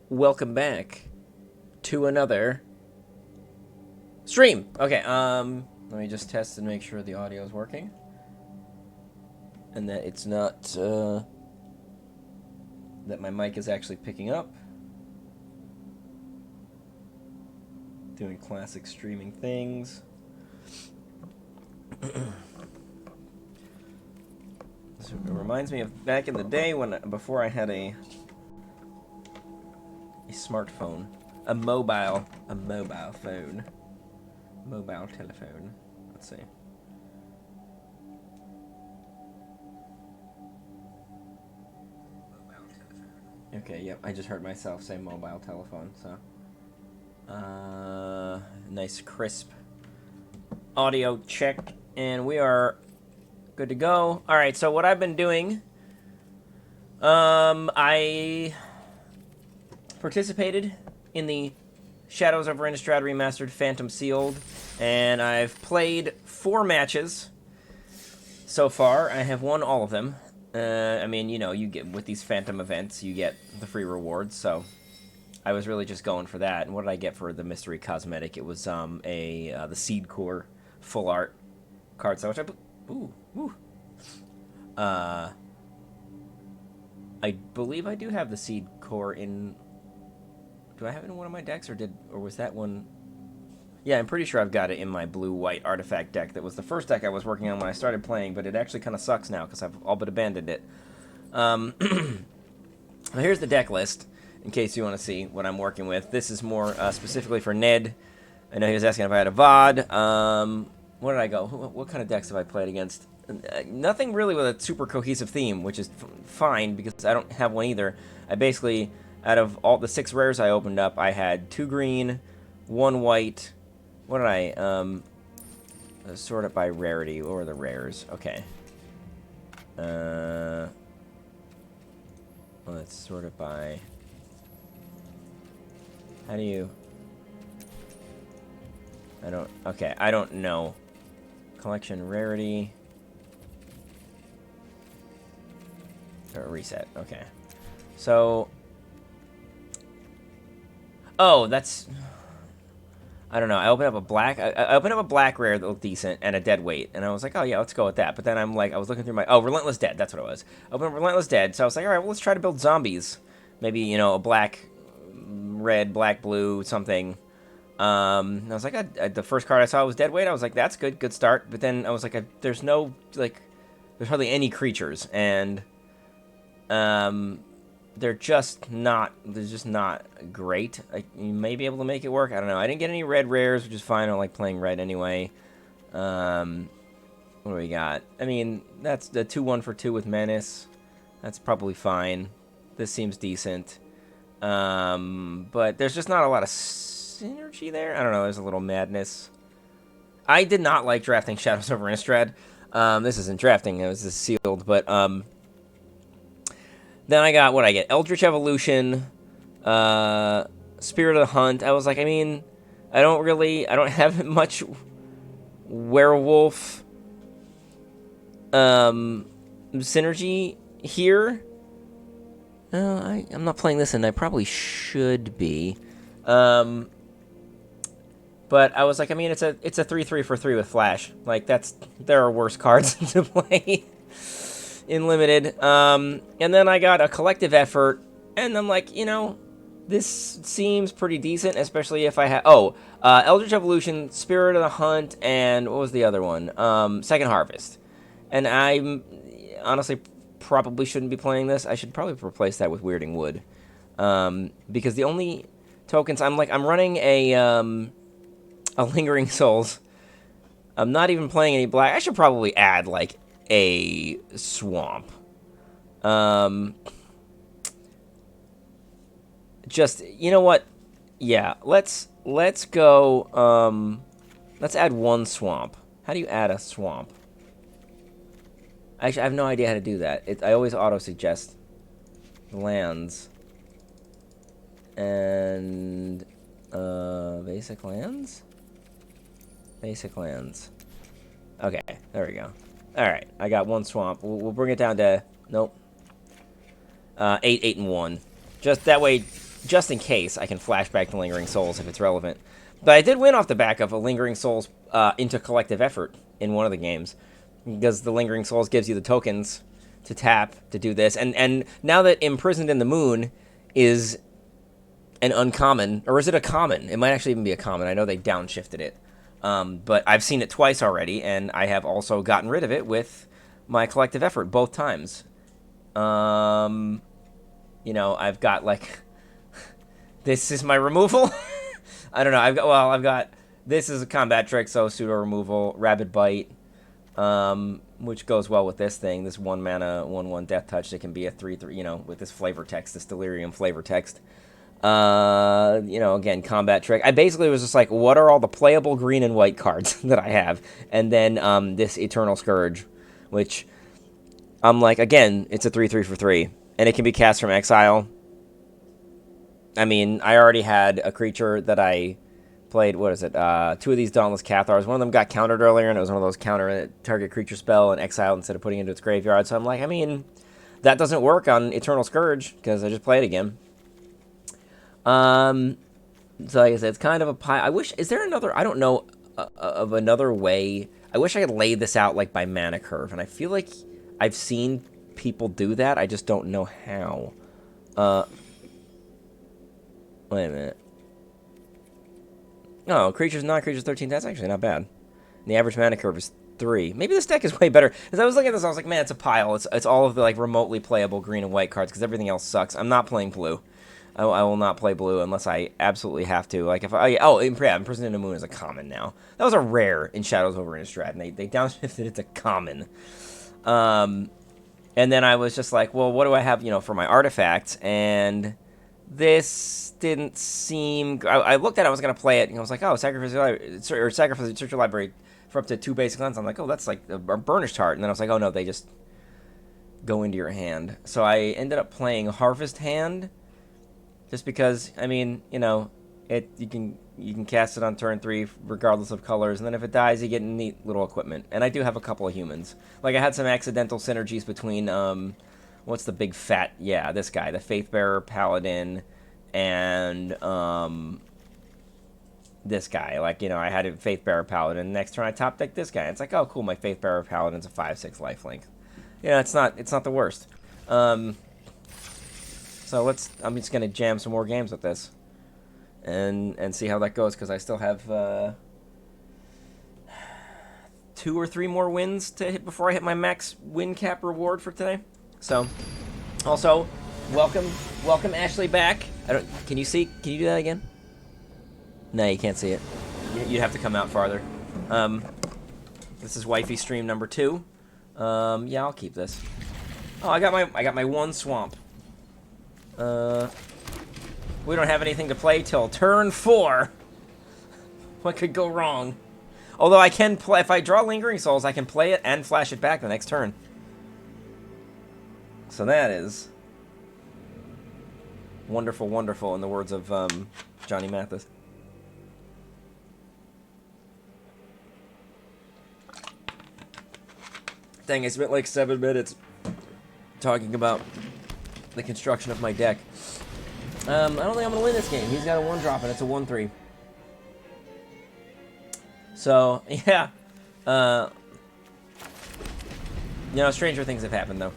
welcome back to another stream. Okay, let me just test and make sure the audio is working. And that it's not, that my mic is actually picking up. Doing classic streaming things. So it reminds me of back in the day before I had a smartphone, a mobile phone, mobile telephone. Let's see. Okay, yep, I just heard myself say mobile telephone, so. Nice crisp audio check, and we are good to go. Alright, so what I've been doing, I participated in the Shadows over Innistrad Remastered Phantom Sealed, and I've played 4 matches so far. I have won all of them. I mean, you know, you get with these Phantom events, you get the free rewards, so I was really just going for that. And what did I get for the mystery cosmetic? It was the Seed Core full art card set, which I believe I do have the Seed Core in. Do I have it in one of my decks, or was that one? Yeah, I'm pretty sure I've got it in my blue-white artifact deck. That was the first deck I was working on when I started playing, but it actually kind of sucks now because I've all but abandoned it. Here's the deck list, in case you want to see what I'm working with. This is more specifically for Ned. I know he was asking if I had a VOD. Where did I go? What kind of decks have I played against? Nothing really with a super cohesive theme, which is fine because I don't have one either. I basically, out of all the 6 rares I opened up, I had 2 green, 1 white. What did I, sort it by rarity? What were the rares? Okay. Let's sort it by... How do you... I don't know. Collection rarity. Or reset, okay. So... Oh, that's... I don't know. I opened up a black. I opened up a black rare that looked decent and a dead weight, and I was like, oh yeah, let's go with that. But then I'm like, I was looking through my Relentless Dead. That's what it was. Opened up Relentless Dead. So I was like, all right, well, let's try to build zombies. Maybe a black, red, black, blue, something. And I was like, the first card I saw was dead weight. I was like, that's good start. But then I was like, there's no there's hardly any creatures, and they're just not great. You may be able to make it work. I don't know. I didn't get any red rares, which is fine. I don't like playing red anyway. What do we got? I mean, that's the 2-1 for 2 with Menace. That's probably fine. This seems decent. But there's just not a lot of synergy there. I don't know. There's a little madness. I did not like drafting Shadows over Innistrad. This isn't drafting. It was just sealed. But, then I got, I get? Eldritch Evolution, Spirit of the Hunt. I was like, I mean, I don't have much werewolf synergy here. I'm not playing this, and I probably should be. But I was like, I mean, it's a 3/3 for 3 with Flash. Like, there are worse cards to play in Limited. And then I got a Collective Effort, and I'm like, this seems pretty decent, especially if I had... Eldritch Evolution, Spirit of the Hunt, and what was the other one? Second Harvest. And I honestly probably shouldn't be playing this. I should probably replace that with Weirding Wood. Because the only tokens... I'm running a Lingering Souls. I'm not even playing any black. I should probably add, a swamp. Just, you know what? Yeah, let's go, let's add 1 swamp. How do you add a swamp? Actually, I have no idea how to do that. I always auto-suggest lands. And, basic lands? Basic lands. Okay, there we go. Alright, I got 1 swamp. We'll bring it down to... Nope. 8, 8, and 1. Just that way, just in case, I can flash back to Lingering Souls if it's relevant. But I did win off the back of a Lingering Souls into collective effort in one of the games, because the Lingering Souls gives you the tokens to tap to do this. And now that Imprisoned in the Moon is an uncommon, or is it a common? It might actually even be a common. I know they downshifted it. But I've seen it twice already, and I have also gotten rid of it with my collective effort both times. You know, I've got, like, this is my removal. I don't know. I've got, this is a combat trick, so pseudo removal, Rabid Bite, which goes well with this thing. This 1 mana, 1/1 death touch that can be a 3/3, you know, with this flavor text, this delirium flavor text. You know, again, combat trick. I basically was just like, what are all the playable green and white cards that I have? And then this Eternal Scourge, which I'm like, again, it's a 3/3 for 3, and it can be cast from exile. I mean, I already had a creature that I played, what is it, 2 of these Dauntless Cathars. One of them got countered earlier, and it was one of those counter target creature spell and exile instead of putting it into its graveyard. So I'm like, I mean, that doesn't work on Eternal Scourge, because I just play it again. So like I said, it's kind of a pie. I wish, is there another, I don't know of another way. I wish I could lay this out like by mana curve, and I feel like I've seen people do that. I just don't know how. Wait a minute. Oh, creatures, non-creatures, 13. That's actually not bad. And the average mana curve is 3. Maybe this deck is way better. As I was looking at this, I was like, man, it's a pile. It's all of the like remotely playable green and white cards because everything else sucks. I'm not playing blue. I will not play blue unless I absolutely have to. Like if I Imprisoned in the Moon is a common now. That was a rare in Shadows over Innistrad, and they downshifted it to common. And then I was just like, well, what do I have, you know, for my artifacts? And this didn't seem. I looked at it, I was gonna play it, and I was like, oh, sacrifice search your library for up to 2 basic lands. I'm like, oh, that's like a burnished heart. And then I was like, oh no, they just go into your hand. So I ended up playing Harvest Hand. Just because, I mean, you know, you can cast it on turn 3 regardless of colors, and then if it dies, you get neat little equipment. And I do have a couple of humans. Like, I had some accidental synergies between, what's the big fat, yeah, this guy, the Faithbearer Paladin, and, this guy. Like, you know, I had a Faithbearer Paladin, next turn I top deck this guy. It's like, oh, cool, my Faithbearer Paladin's a 5/6 lifelink. You know, it's not the worst. So I'm just gonna jam some more games with this, and see how that goes, because I still have 2 or 3 more wins to hit before I hit my max win cap reward for today. So, also, welcome Ashley back. Can you do that again? No, you can't see it. You'd have to come out farther. This is Wifey stream number 2. Yeah, I'll keep this. Oh, I got my 1 swamp. We don't have anything to play till turn 4. What could go wrong? Although I can play, if I draw Lingering Souls, I can play it and flash it back the next turn. So that is wonderful, wonderful, in the words of Johnny Mathis. Dang, I spent like 7 minutes talking about the construction of my deck. I don't think I'm going to win this game. He's got a 1-drop, and it's a 1/3. So, yeah. You know, stranger things have happened, though.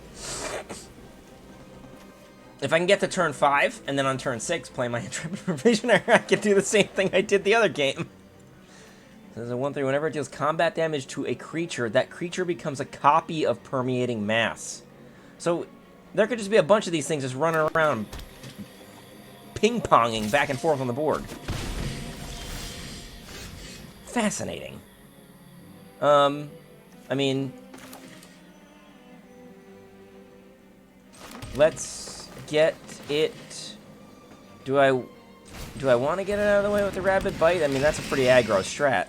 If I can get to turn 5, and then on turn 6, play my Intrepid Provisioner, I can do the same thing I did the other game. So there's a 1/3. Whenever it deals combat damage to a creature, that creature becomes a copy of Permeating Mass. So there could just be a bunch of these things just running around, ping-ponging back and forth on the board. Fascinating. I mean, let's get it. Do I want to get it out of the way with the Rabid Bite? I mean, that's a pretty aggro strat.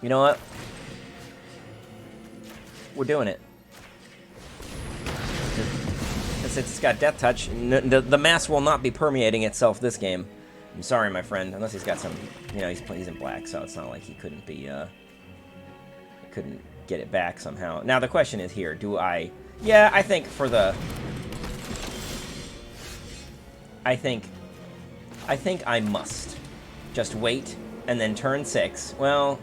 You know what? We're doing it. Since it's got Death Touch, the mass will not be permeating itself this game. I'm sorry, my friend. Unless he's got some, you know, he's in black, so it's not like he couldn't be, couldn't get it back somehow. Now, the question is here, do I... Yeah, I think for the I think I must just wait, and then turn 6. Well,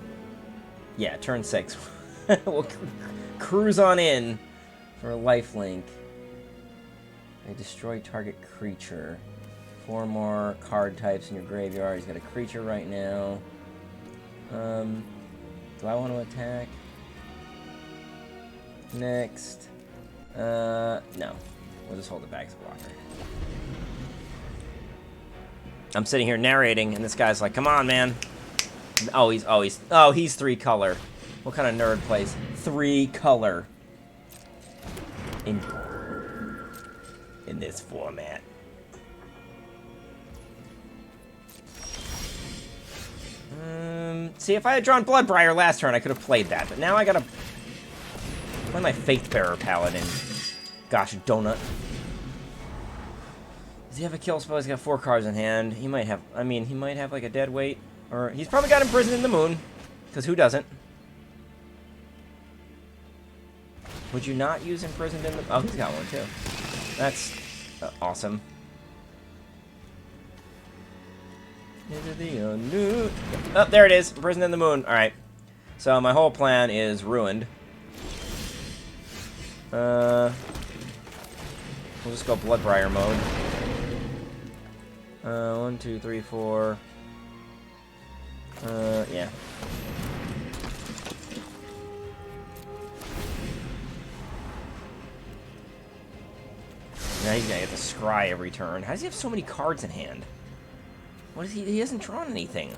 yeah, turn 6. We'll cruise on in for a lifelink. A destroy target creature. 4 more card types in your graveyard. He's got a creature right now. Do I want to attack? Next. No. We'll just hold it back as a blocker. I'm sitting here narrating, and this guy's like, "Come on, man." Oh, he's 3 color. What kind of nerd plays 3 color in this format? See, if I had drawn Bloodbriar last turn, I could have played that, but now I gotta play my Faithbearer Paladin. Gosh, donut. Does he have a kill spell? He's got 4 cards in hand. He might have, he might have like a dead weight, or he's probably got Imprisoned in the Moon, because who doesn't? Would you not use Imprisoned in the... Oh, he's got one, too. That's awesome. Into the unknown. Oh, there it is. Imprisoned in the Moon. Alright. So my whole plan is ruined. We'll just go Bloodbriar mode. 1, 2, 3, 4. Yeah. Now he's gonna get to scry every turn. How does he have so many cards in hand? What is he? He hasn't drawn anything.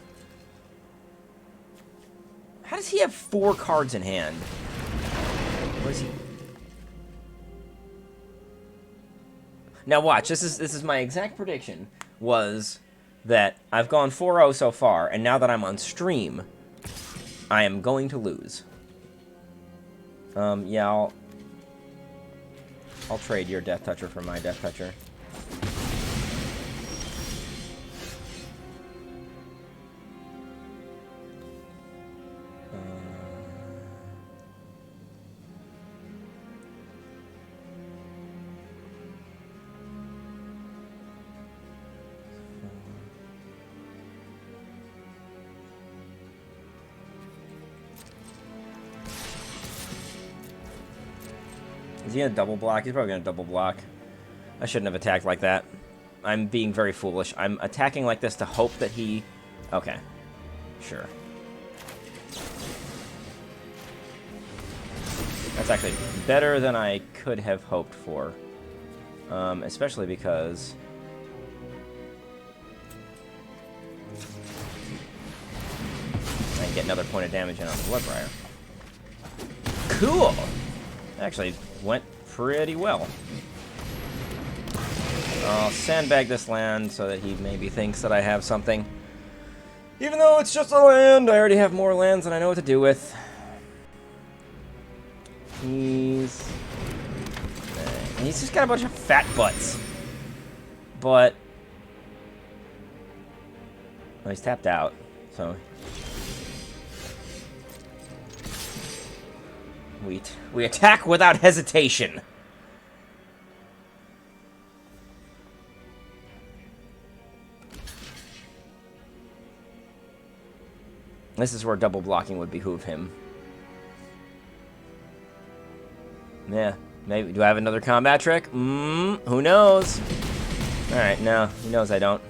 How does he have 4 cards in hand? What is he? Now watch. This is my exact prediction. Was that I've gone 4-0 so far, and now that I'm on stream, I am going to lose. Yeah, I'll trade your Death Toucher for my Death Toucher. Is he gonna double block? He's probably gonna double block. I shouldn't have attacked like that. I'm being very foolish. I'm attacking like this to hope that he... Okay. Sure. That's actually better than I could have hoped for. Especially because... I can get another point of damage in on the Bloodbriar. Cool! Actually, went pretty well. I'll sandbag this land so that he maybe thinks that I have something. Even though it's just a land, I already have more lands than I know what to do with. He's just got a bunch of fat butts. But... well, he's tapped out, so... We attack without hesitation. This is where double blocking would behoove him. Yeah, maybe. Do I have another combat trick? Who knows? Alright, no. He knows I don't.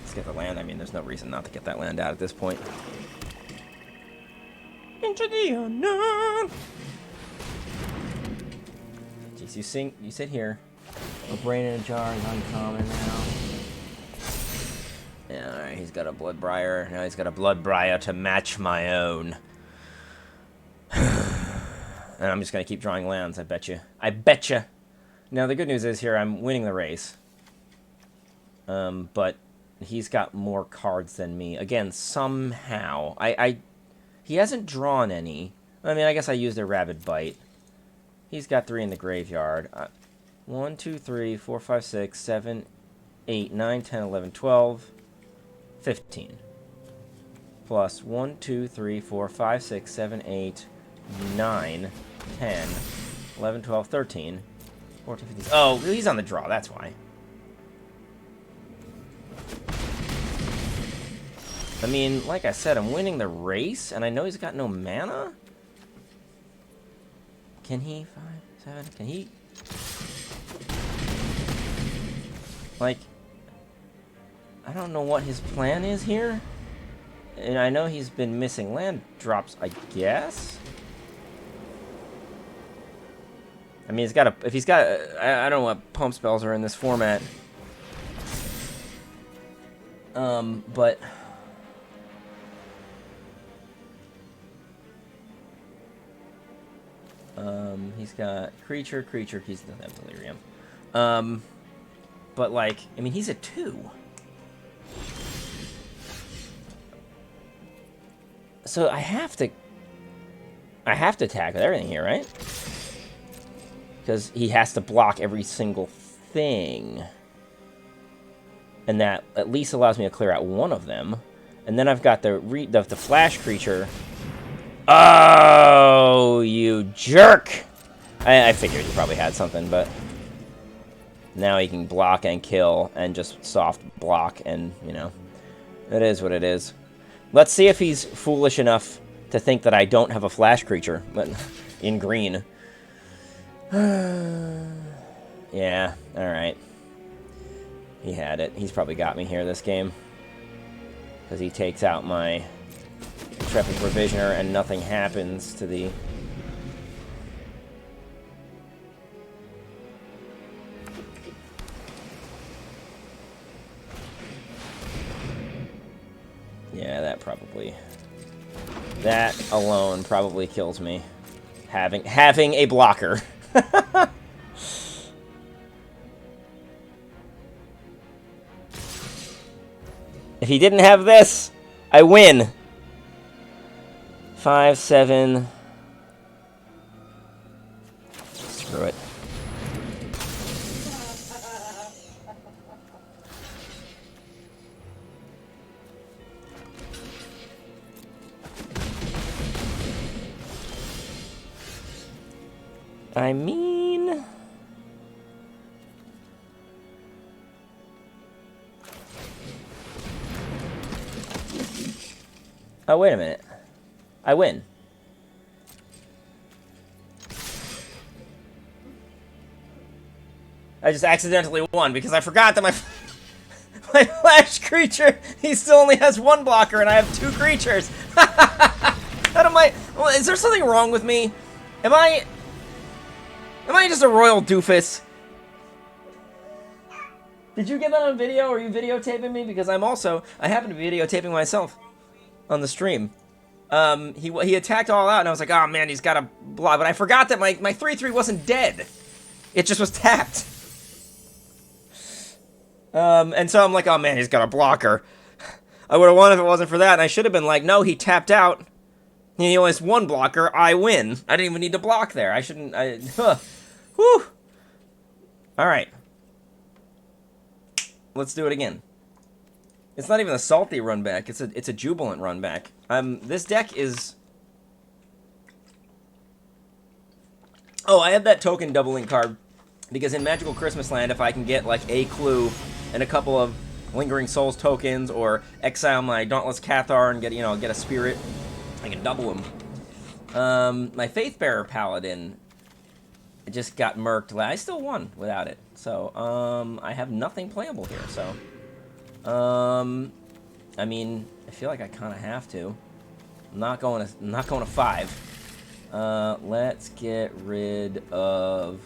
Let's get the land. I mean, there's no reason not to get that land out at this point. Into the unknown. Jeez, you sit here. A brain in a jar is uncommon now. Yeah, alright, he's got a Bloodbriar. Now he's got a Bloodbriar to match my own. And I'm just gonna keep drawing lands, I bet you. I bet you. Now, the good news is here, I'm winning the race. But he's got more cards than me. Again, somehow. He hasn't drawn any. I mean, I guess I used a Rabid Bite. He's got 3 in the graveyard. 1, 2, 3, 4, 5, 6, 7, 8, 9, 10, 11, 12, 15. Plus 1, 2, 3, 4, 5, 6, 7, 8, 9, 10, 11, 12, 13. 450. Oh, he's on the draw, that's why. I mean, like I said, I'm winning the race, and I know he's got no mana. Can he? 5, 7, can he? Like, I don't know what his plan is here. And I know he's been missing land drops, I guess. I mean, he's got a... If he's got... I don't know what pump spells are in this format. But... he's got creature, he doesn't have delirium. But, like, I mean, he's a 2. So I have to attack with everything here, right? Because he has to block every single thing. And that at least allows me to clear out one of them. And then I've got the flash creature. Oh, you jerk! I figured he probably had something, but... Now he can block and kill and just soft block and, you know... It is what it is. Let's see if he's foolish enough to think that I don't have a flash creature but in green. Yeah, alright. He had it. He's probably got me here this game. Because he takes out my Intrepid Provisioner and nothing happens to the... Yeah, that probably... That alone probably kills me. Having a blocker. If he didn't have this, I win. 5, 7... Screw it. I mean... Oh, wait a minute. I win. I just accidentally won because I forgot that my flash creature, he still only has 1 blocker and I have 2 creatures. How do my... Well, is there something wrong with me? Am I just a royal doofus? Did you get that on video? Or are you videotaping me? Because I happen to be videotaping myself on the stream. He attacked all out, and I was like, oh man, he's got a block. But I forgot that my 3/3 wasn't dead. It just was tapped. And so I'm like, oh man, he's got a blocker. I would have won if it wasn't for that, and I should have been like, no, he tapped out. He only has 1 blocker, I win. I didn't even need to block there. I shouldn't, whew. Alright. Let's do it again. It's not even a salty run back, it's a jubilant run back. This deck is... Oh, I have that token doubling card, because in Magical Christmas Land, if I can get, like, a clue and a couple of Lingering Souls tokens, or exile my Dauntless Cathar and get, you know, get a spirit, I can double them. My Faithbearer Paladin just got murked. I still won without it. So, I have nothing playable here, so... I mean, I feel like I kind of have to. I'm not going to 5. Let's get rid of...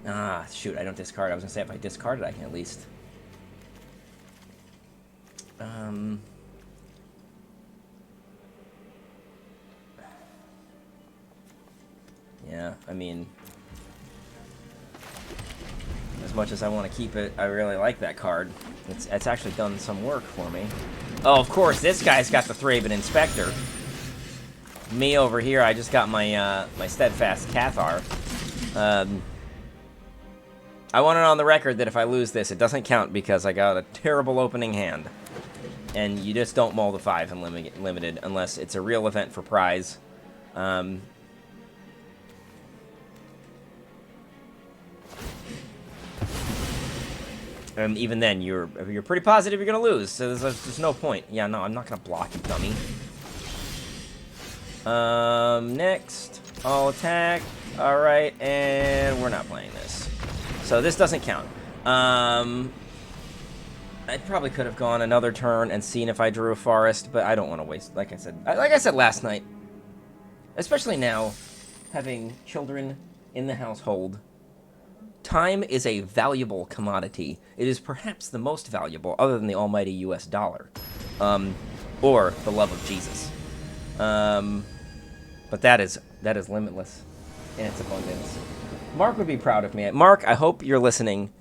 Ah, shoot, I don't discard. I was going to say if I discard it, I can at least... Yeah, I mean... As much as I want to keep it, I really like that card. It's actually done some work for me. Oh, of course, this guy's got the Thraben Inspector. Me over here, I just got my my Steadfast Cathar. I want it on the record that if I lose this, it doesn't count because I got a terrible opening hand. And you just don't mull the 5 in limited unless it's a real event for prize. And even then, you're pretty positive you're gonna lose, so there's no point. Yeah, no, I'm not gonna block you, dummy. Next, I'll attack. All right, and we're not playing this, so this doesn't count. I probably could have gone another turn and seen if I drew a forest, but I don't want to waste. Like I said last night, especially now, having children in the household. Time is a valuable commodity. It is perhaps the most valuable, other than the almighty U.S. dollar, or the love of Jesus. But that is limitless in its abundance. Mark would be proud of me. Mark, I hope you're listening.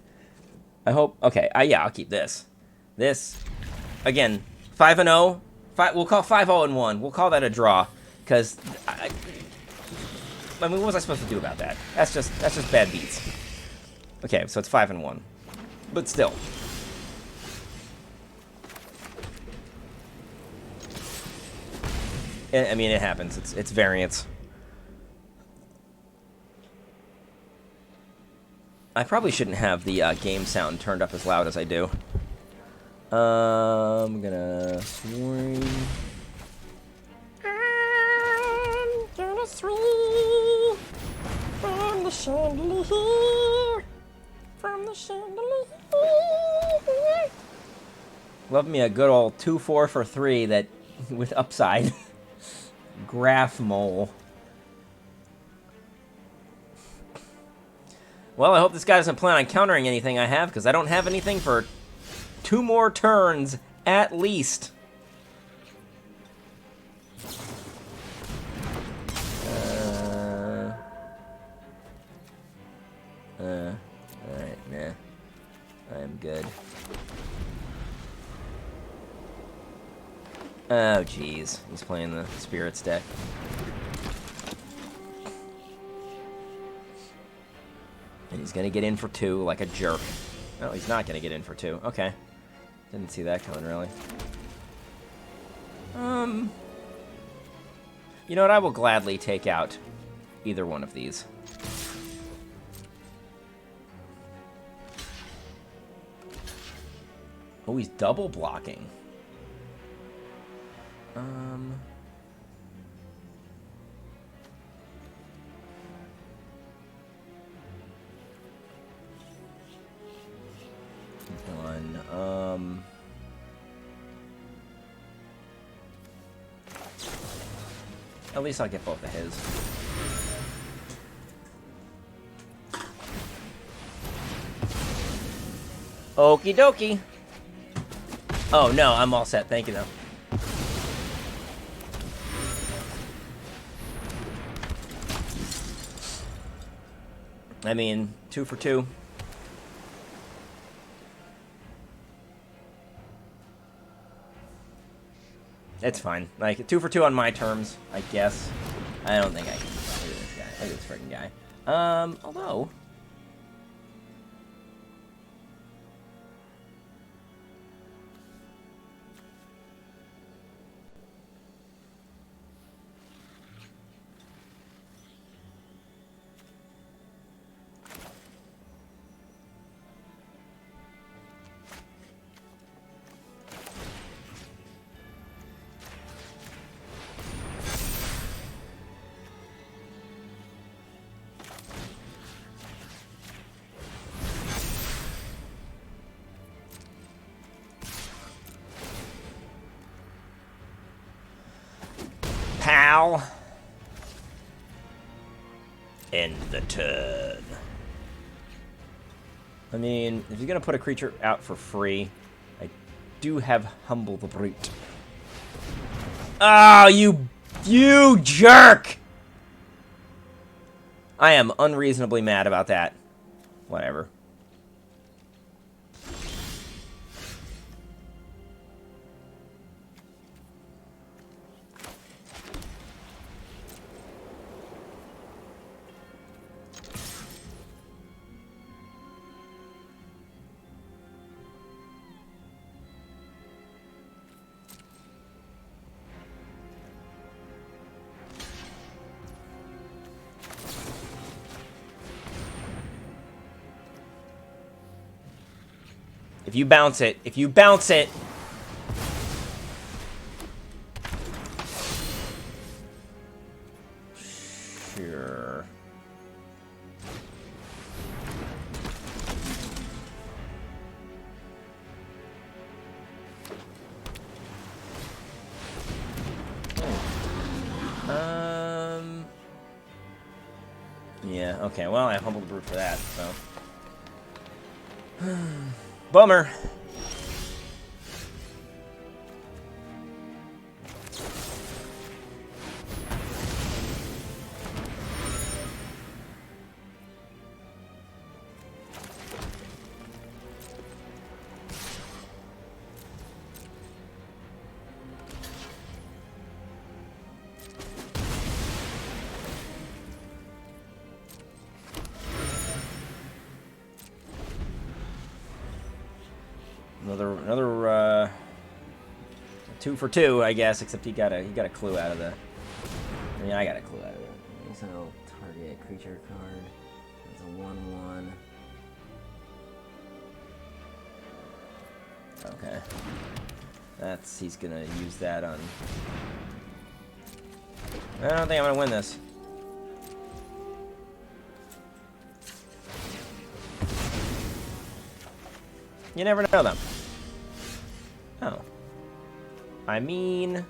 I hope. Okay, yeah, I'll keep this. This, again, 5-0. We'll call 5-0-1. We'll call that a draw, because I mean, what was I supposed to do about that? That's just bad beats. Okay, so it's 5-1, but still. I mean, it happens. It's variance. I probably shouldn't have the game sound turned up as loud as I do. I'm gonna swing. I'm gonna swing from the chandelier. From the chandelier. Love me a good old 2-4 for 3 that with upside. Graph mole. Well, I hope this guy doesn't plan on countering anything I have, because I don't have anything for 2 more turns, at least. Alright, nah. I am good. Oh, jeez. He's playing the Spirits deck. And he's gonna get in for 2 like a jerk. No, he's not gonna get in for 2. Okay. Didn't see that coming, really. You know what? I will gladly take out either one of these. Oh, he's double blocking. Done. At least I'll get both of his. Okie dokie. Oh, no, I'm all set. Thank you, though. I mean, 2 for 2. It's fine. Like, 2 for 2 on my terms, I guess. I don't think I can. Look at this guy. Look at this freaking guy. Although... Pal. End the turn. I mean, if you're gonna put a creature out for free, I do have Humble the Brute. Oh, you jerk! I am unreasonably mad about that. Whatever. If you bounce it, if you bounce it. Sure. Yeah, okay, well, I humbled the brute for that, so. Bummer. Another 2 for 2, I guess. Except he got a clue out of the. I mean, I got a clue out of it. So target creature card. It's a 1/1. Okay. He's gonna use that on. I don't think I'm gonna win this. You never know them. Oh. I mean...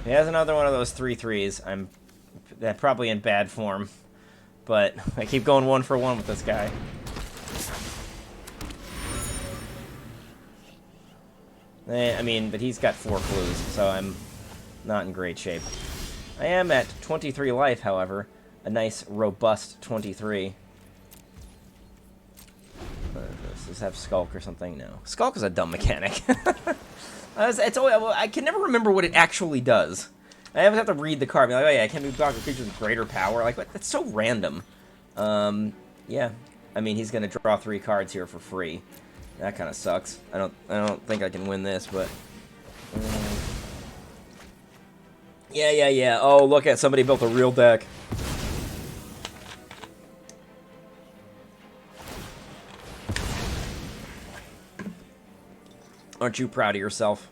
He has another one of those 3/3s. I'm probably in bad form, but I keep going 1 for 1 with this guy. I mean, but he's got 4 clues, so I'm not in great shape. I am at 23 life, however. A nice, robust 23. Does this have Skulk or something? No. Skulk is a dumb mechanic. I can never remember what it actually does. I always have to read the card. Be like, oh yeah, it can be blocked with creatures with greater power. Like, what? That's so random. Yeah. I mean, he's gonna draw 3 cards here for free. That kind of sucks. I don't think I can win this, but. Yeah. Oh, look at somebody built a real deck. Aren't you proud of yourself?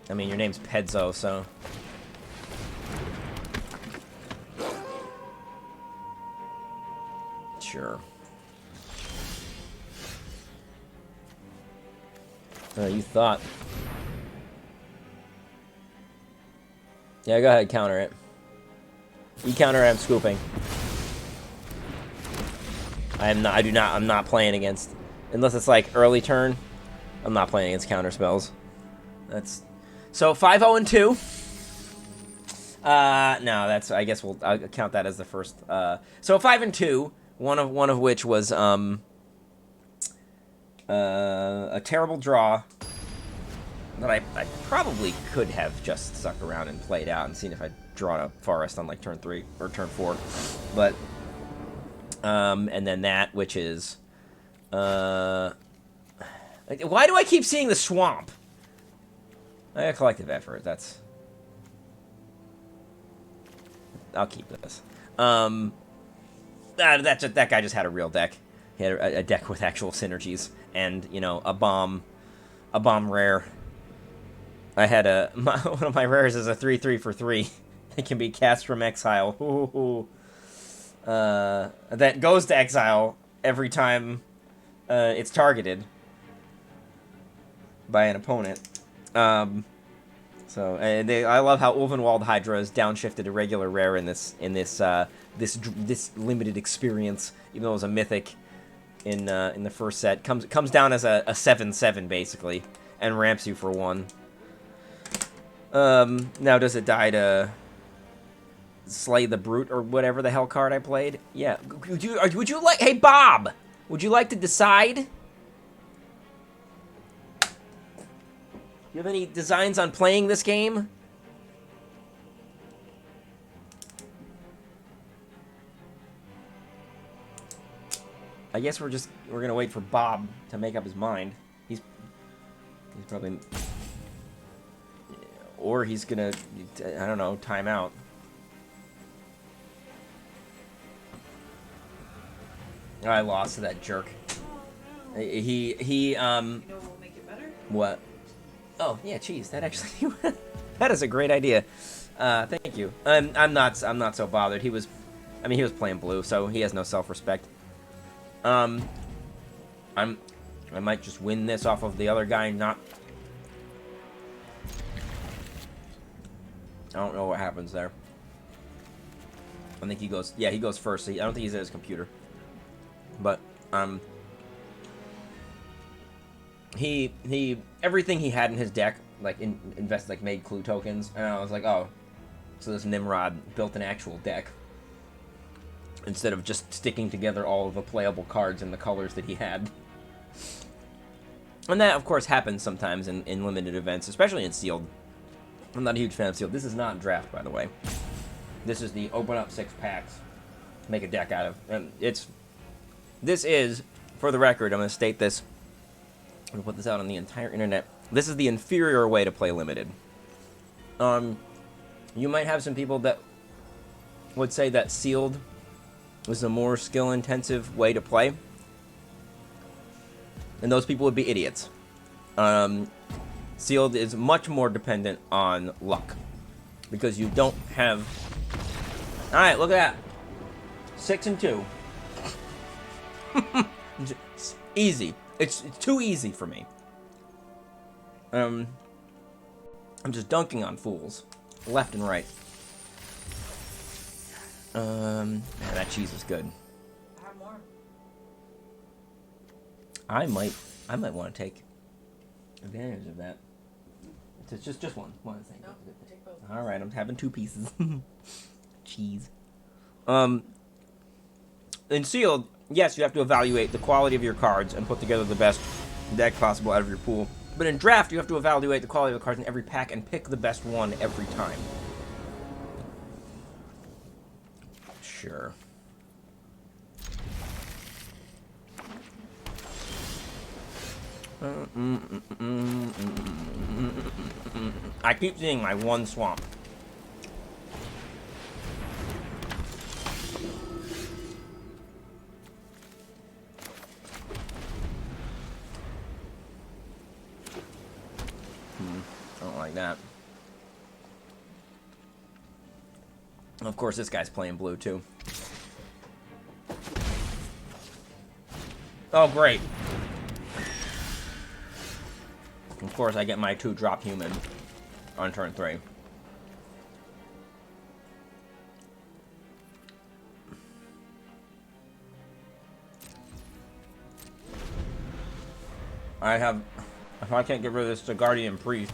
I mean, your name's Pezzo, so... Sure. You thought. Yeah, go ahead, counter it. You counter it, I'm scooping. I'm not playing against... Unless it's like early turn, I'm not playing against counter spells. That's so 5-0-2. No, that's I guess I'll count that as the first. So 5-2. One of which was a terrible draw that I probably could have just stuck around and played out and seen if I'd drawn a forest on like turn 3 or turn 4, but and then that which is. Why do I keep seeing the swamp? A collective effort. I'll keep this. That guy just had a real deck. He had a deck with actual synergies, and you know, a bomb rare. I had one of my rares is a 3/3 for 3. It can be cast from exile. Ooh. That goes to exile every time. It's targeted by an opponent. I love how Ulvenwald Hydra is downshifted to regular rare in this limited experience, even though it was a mythic in the first set. Comes down as a 7/7 basically, and ramps you for 1. Now does it die to Slay the Brute or whatever the hell card I played? Yeah. Would you like? Hey Bob, would you like to decide? You have any designs on playing this game? I guess we're gonna wait for Bob to make up his mind. He's probably, or he's gonna, I don't know, time out. I lost to that jerk. He You know what will make it better? What? Oh yeah, cheese. That actually, that is a great idea. Thank you. I'm not so bothered. He was playing blue, so he has no self-respect. I might just win this off of the other guy. Not. I don't know what happens there. I think he goes. Yeah, he goes first. I don't think he's at his computer. But he everything he had in his deck, like made clue tokens, and I was like, oh, so this Nimrod built an actual deck instead of just sticking together all of the playable cards in the colors that he had. And that, of course, happens sometimes in limited events, especially in sealed. I'm not a huge fan of sealed. This is not draft, by the way. This is the open up 6 packs, make a deck out of. And this is, for the record, I'm going to state this. I'm going to put this out on the entire internet. This is the inferior way to play limited. You might have some people that would say that sealed is a more skill-intensive way to play. And those people would be idiots. Sealed is much more dependent on luck. Because you don't have... Alright, look at that. 6 and 2. It's easy. It's too easy for me. I'm just dunking on fools. Left and right. Man, that cheese is good. I have more. I might want to take advantage of that. It's just one thing. No, take both. All right, I'm having 2 pieces. Cheese. In sealed, yes, you have to evaluate the quality of your cards and put together the best deck possible out of your pool. But in draft, you have to evaluate the quality of the cards in every pack and pick the best one every time. Sure. I keep seeing my 1 swamp. I don't like that. Of course, this guy's playing blue, too. Oh, great. Of course, I get my 2 drop human on turn 3. If I can't get rid of this Guardian Priest,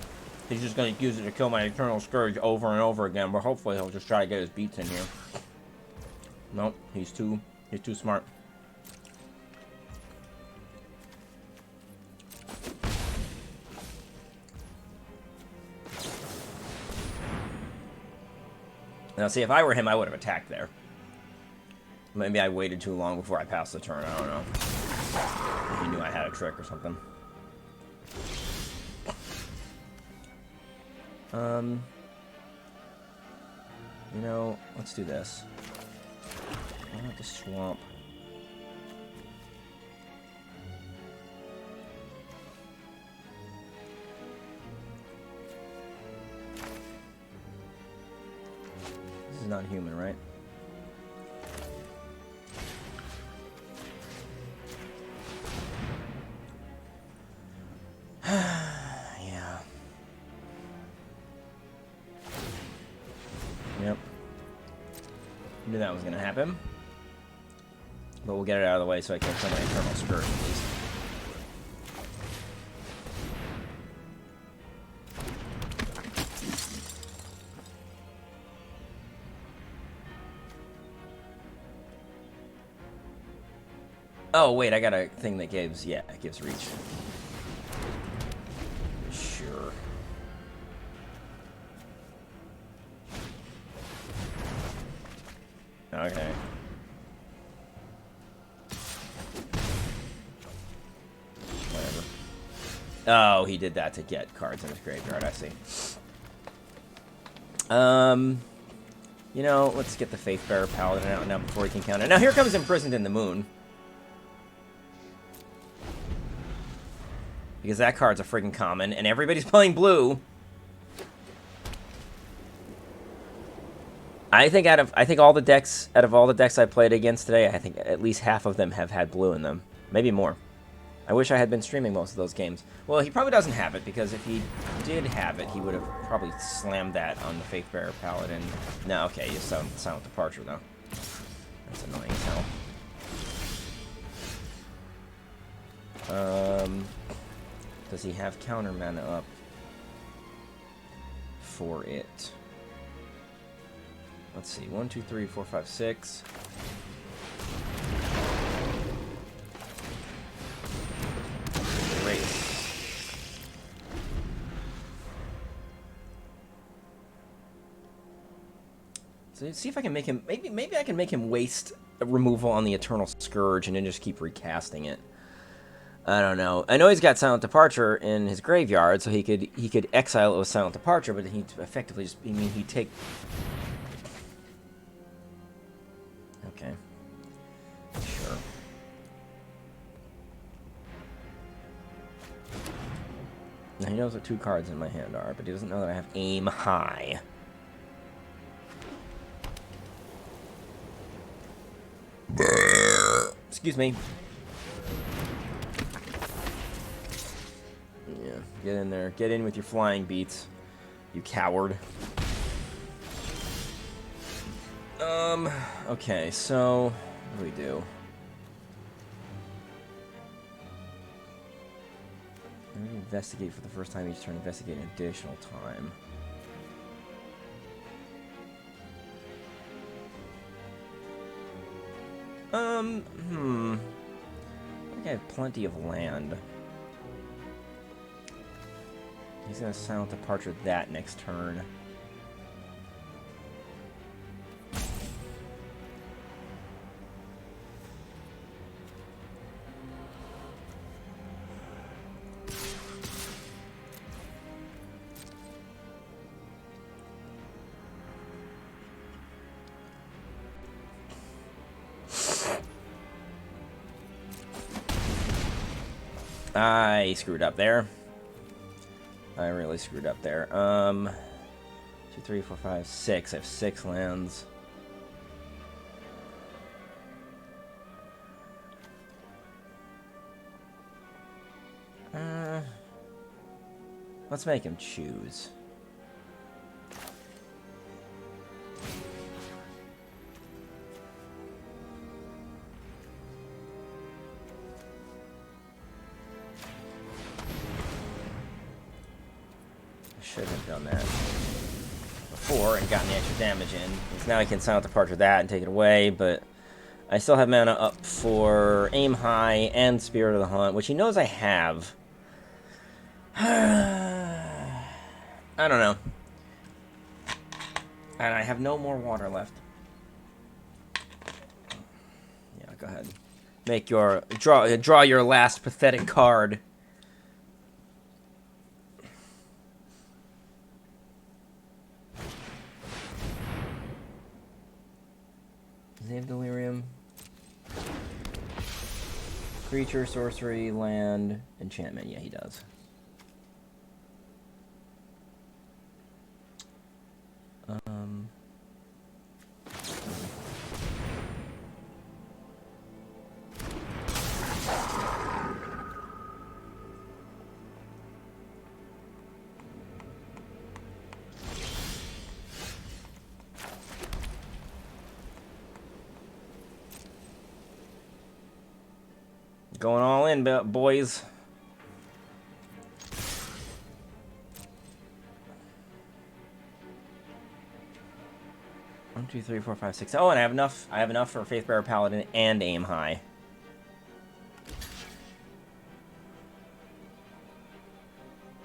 he's just going to use it to kill my Eternal Scourge over and over again, but hopefully he'll just try to get his beats in here. Nope, he's too smart. Now, see, if I were him, I would have attacked there. Maybe I waited too long before I passed the turn, I don't know. He knew I had a trick or something. You know, let's do this. I want the swamp. This is not human, right? Yeah. Yep. Knew that was gonna happen. But we'll get it out of the way so I can play my Eternal Scourge at least. Oh, wait, I got a thing that gives... Yeah, it gives reach. Sure. Okay. Whatever. Oh, he did that to get cards in his graveyard, I see. You know, let's get the Faithbearer Paladin out now before he can counter. Now here comes Imprisoned in the Moon. Because that card's a friggin' common, and everybody's playing blue. I think out of all the decks I played against today, I think at least half of them have had blue in them. Maybe more. I wish I had been streaming most of those games. Well, he probably doesn't have it, because if he did have it, he would have probably slammed that on the Faithbearer Paladin. No, okay, you Silent Departure, though. That's annoying as hell. Does he have counter mana up for it? Let's see. 1, 2, 3, 4, 5, 6. Great. So see if I can make him. Maybe I can make him waste a removal on the Eternal Scourge and then just keep recasting it. I don't know. I know he's got Silent Departure in his graveyard, so he could exile it with Silent Departure, but he effectively just he'd take. Okay. Sure. Now he knows what 2 cards in my hand are, but he doesn't know that I have Aim High. Excuse me. Yeah, get in there. Get in with your flying beats, you coward. Okay, so what do we do? Investigate for the first time each turn. Investigate an additional time. I think I have plenty of land. He's gonna Silent Departure that next turn. I screwed up there. I really screwed up there. 2, 3, 4, 5, 6. I have 6 lands. Let's make him choose. Should have done that before and gotten the extra damage in. Because now I can Silent Departure that and take it away, but I still have mana up for Aim High and Spirit of the Hunt, which he knows I have. I don't know. And I have no more water left. Yeah, go ahead. Make your draw your last pathetic card. Does he have Delirium? Creature, sorcery, land, enchantment. Yeah, he does. Going all in, boys. One, two, three, four, five, six. Oh, and I have enough. I have enough for Faithbearer Paladin and aim high.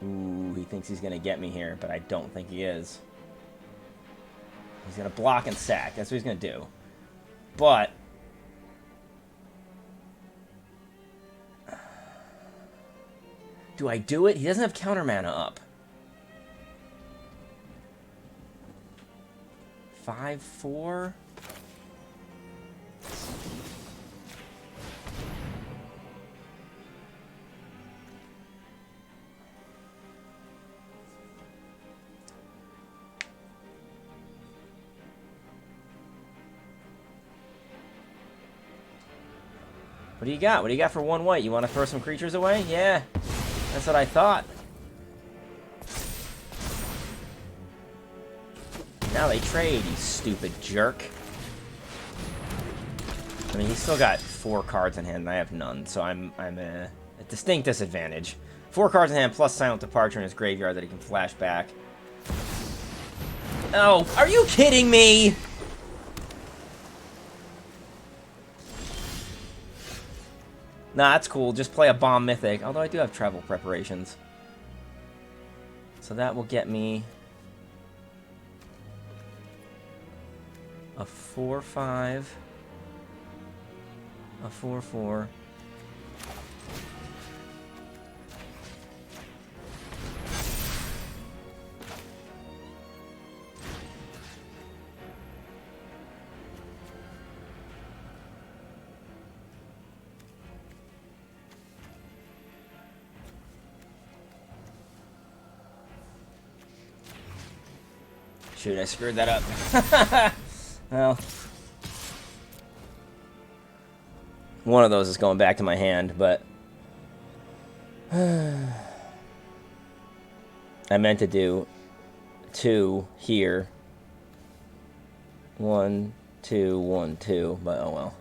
Ooh, he thinks he's gonna get me here, but I don't think he is. He's gonna block and sack. That's what he's gonna do. But do I do it? He doesn't have counter mana up. 5-4. What do you got? What do you got for 1 white? You want to throw some creatures away? Yeah, that's what I thought. Now they trade, you stupid jerk. I mean, he's still got 4 cards in hand, and I have none, so I'm a distinct disadvantage. 4 cards in hand, plus Silent Departure in his graveyard that he can flash back. Oh, are you kidding me? Nah, that's cool. Just play a Bomb Mythic. Although I do have travel preparations. So that will get me a 4-5. A 4-4. Shoot, I screwed that up. Well, one of those is going back to my hand, but I meant to do 2 here. 1, 2, 1, 2, but oh well.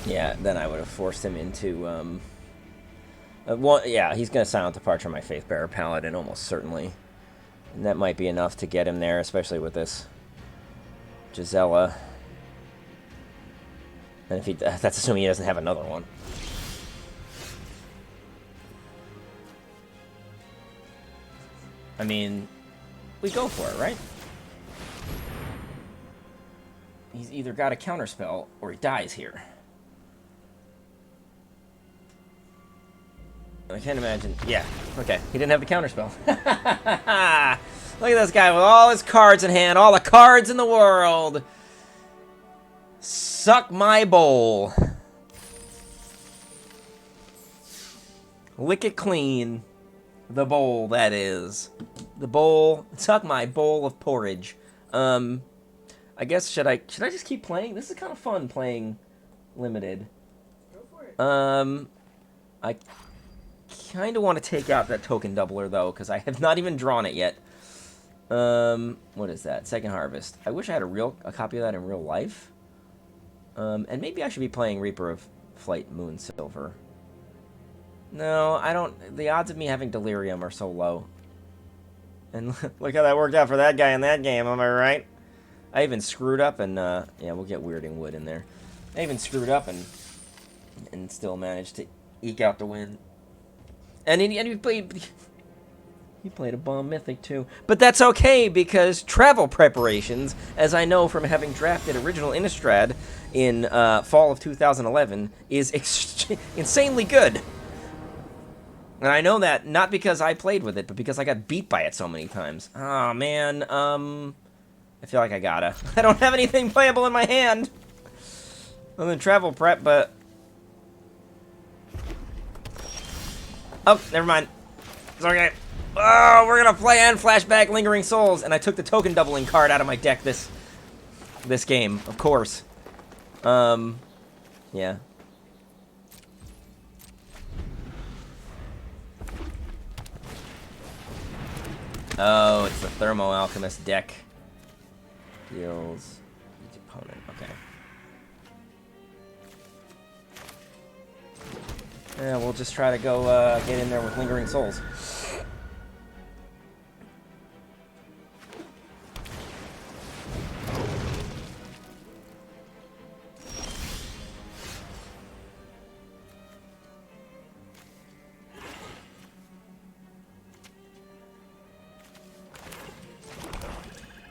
Yeah, then I would have forced him into, well, yeah, he's going to Silent Departure my Faithbearer Paladin, almost certainly. And that might be enough to get him there, especially with this Gisela. And if he, that's assuming he doesn't have another one. I mean, we go for it, right? He's either got a counterspell, or he dies here. I can't imagine. Yeah, okay. He didn't have the counterspell. Look at this guy with all his cards in hand. All the cards in the world. Suck my bowl. Lick it clean. The bowl, that is. The bowl. Suck my bowl of porridge. I guess, should I just keep playing? This is kind of fun playing limited. Go for it. I kind of want to take out that token doubler, though, because I have not even drawn it yet. What is that? Second Harvest. I wish I had a copy of that in real life. And maybe I should be playing Reaper of Flight Moon Silver. No, I don't. The odds of me having Delirium are so low. And look how that worked out for that guy in that game, am I right? I even screwed up and, yeah, we'll get Weirding Wood in there. I even screwed up and still managed to eke out the win. And he played a Bomb Mythic, too. But that's okay, because travel preparations, as I know from having drafted original Innistrad in fall of 2011, is insanely good. And I know that not because I played with it, but because I got beat by it so many times. Oh, man. I feel like I gotta. I don't have anything playable in my hand. Other than travel prep, but... Oh, never mind. It's okay. Oh, we're gonna play and flashback Lingering Souls, and I took the token doubling card out of my deck this game, of course. Yeah. Oh, it's the Thermo Alchemist deck. Deals each opponent. Okay. Yeah, we'll just try to go get in there with Lingering Souls.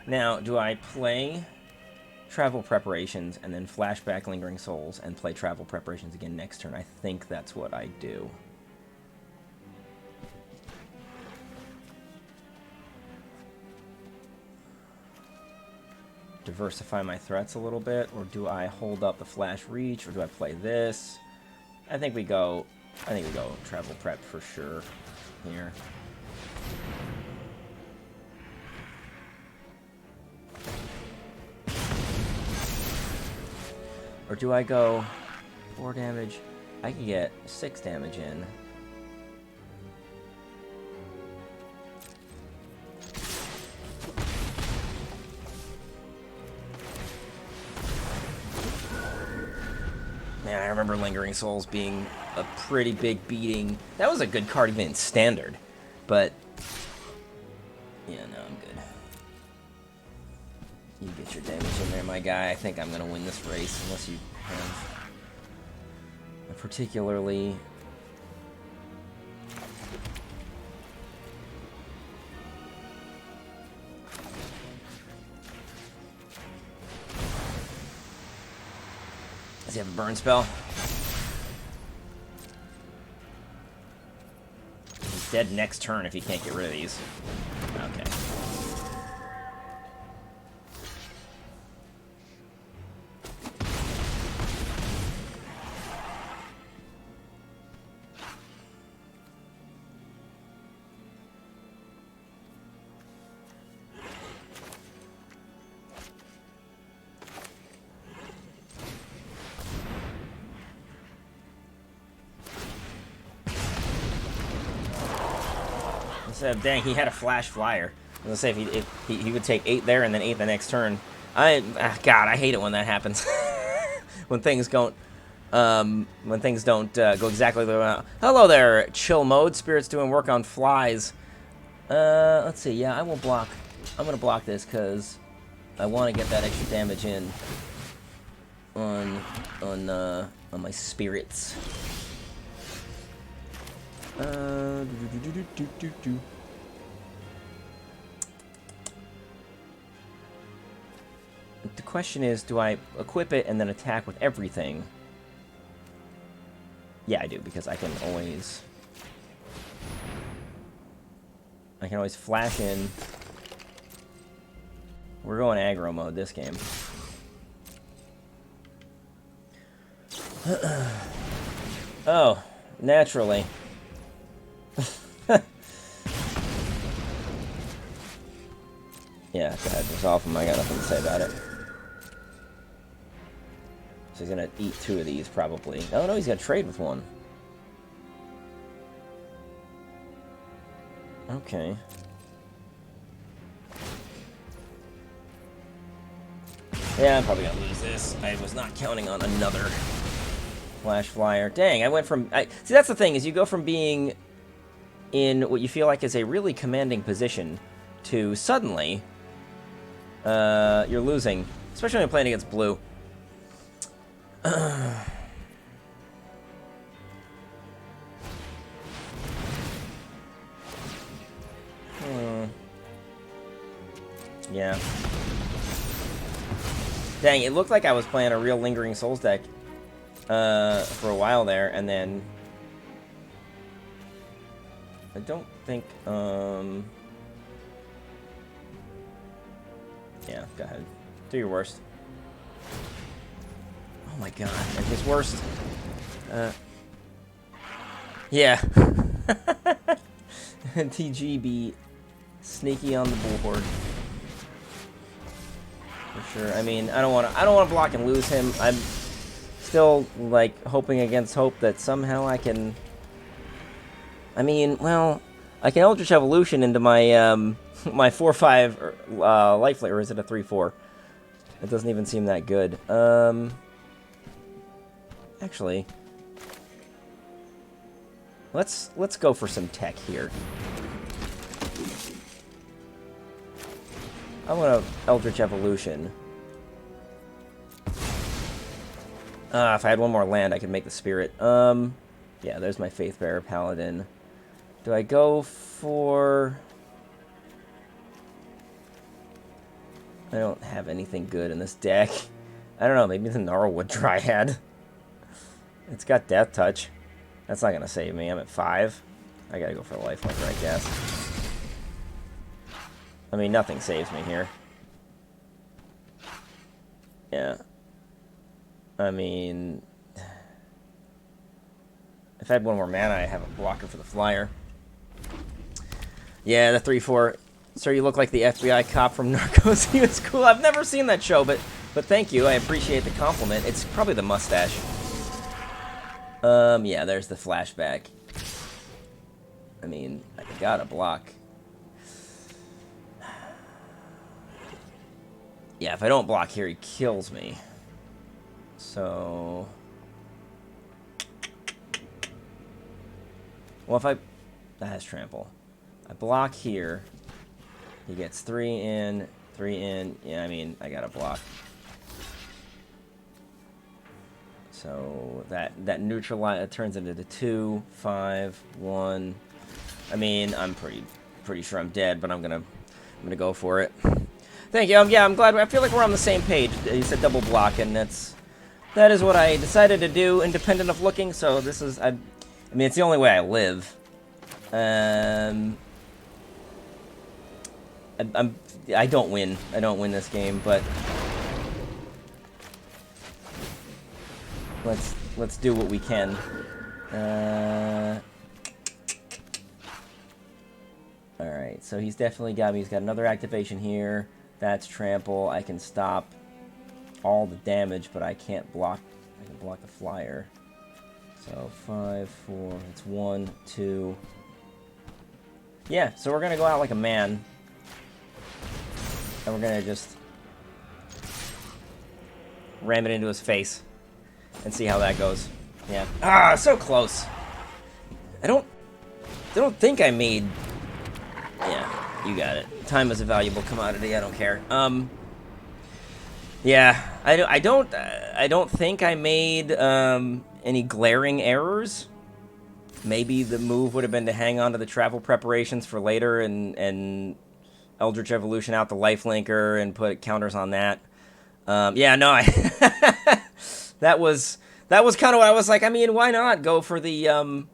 Now, do I play Travel Preparations and then flashback Lingering Souls and play Travel Preparations again next turn? I think that's what I do. Diversify my threats a little bit, or do I hold up the Flash Reach, or do I play this? I think we go Travel Prep for sure here. Or do I go 4 damage? I can get 6 damage in. Man, I remember Lingering Souls being a pretty big beating. That was a good card even in Standard. But, yeah, no, I'm good. You get your damage in there, my guy. I think I'm going to win this race, unless you have a particularly... Does he have a burn spell? He's dead next turn if he can't get rid of these. Okay. Dang, he had a flash flyer. I was gonna say if he would take 8 there and then 8 the next turn. God, I hate it when that happens. when things don't go exactly the way. Hello there, chill mode. Spirit's doing work on flies. Let's see. Yeah, I will block. I'm gonna block this because I want to get that extra damage in on my spirits. The question is, do I equip it and then attack with everything? Yeah, I do, because I can always flash in. We're going aggro mode this game. Oh, naturally. Yeah, go ahead, resolve him. I got nothing to say about it. So he's gonna eat 2 of these, probably. Oh no, he's gonna trade with 1. Okay. Yeah, I'm probably gonna lose this. I was not counting on another flash flyer. Dang, I went from... See, that's the thing, is you go from being in what you feel like is a really commanding position to suddenly... you're losing. Especially when you're playing against blue. Yeah. Dang, it looked like I was playing a real Lingering Souls deck for a while there, and then... I don't think, yeah, go ahead. Do your worst. Oh my god, and his worst. Yeah. TG be sneaky on the board. For sure. I mean, I don't want to block and lose him. I'm still like hoping against hope that somehow I can. I mean, well, I can Eldritch Evolution into my my 4/5 lifelink, or is it a 3/4? It doesn't even seem that good. Actually, let's go for some tech here. I want to Eldritch Evolution. If I had one more land, I could make the Spirit. Yeah, there's my Faith Bearer Paladin. Do I go for... I don't have anything good in this deck. I don't know, maybe the Gnarlwood Dryad. It's got Death Touch. That's not going to save me. I'm at 5. I got to go for the Lifelinker, I guess. I mean, nothing saves me here. Yeah. I mean... If I had one more mana, I have a blocker for the flyer. Yeah, the 3/4. Sir, you look like the FBI cop from Narcos. He was cool. I've never seen that show, but thank you. I appreciate the compliment. It's probably the mustache. Yeah, there's the flashback. I mean, I gotta block. Yeah, if I don't block here, he kills me. So... Well, if I... That has trample. I block here. He gets 3 in, 3 in. Yeah, I mean, I gotta block. So that neutralize turns into the 2, 5, 1. I mean, I'm pretty sure I'm dead, but I'm gonna go for it. Thank you. Yeah, I'm glad. I feel like we're on the same page. You said double block, and that is what I decided to do, independent of looking. So this is I mean, it's the only way I live. I don't win. I don't win this game, but let's do what we can. All right, so he's definitely got me. He's got another activation here. That's trample. I can stop all the damage, but I can't block. I can block the flyer. So 5, 4. It's 1, 2. Yeah, so we're gonna go out like a man. And we're gonna just ram it into his face and see how that goes. Yeah. Ah, so close. I don't think I made... Yeah, you got it. Time is a valuable commodity. I don't care. Yeah, I don't think I made any glaring errors. Maybe the move would have been to hang on to the travel preparations for later and Eldritch Evolution out the lifelinker and put counters on that. Yeah, no, that was kind of what I was like. I mean, why not go for the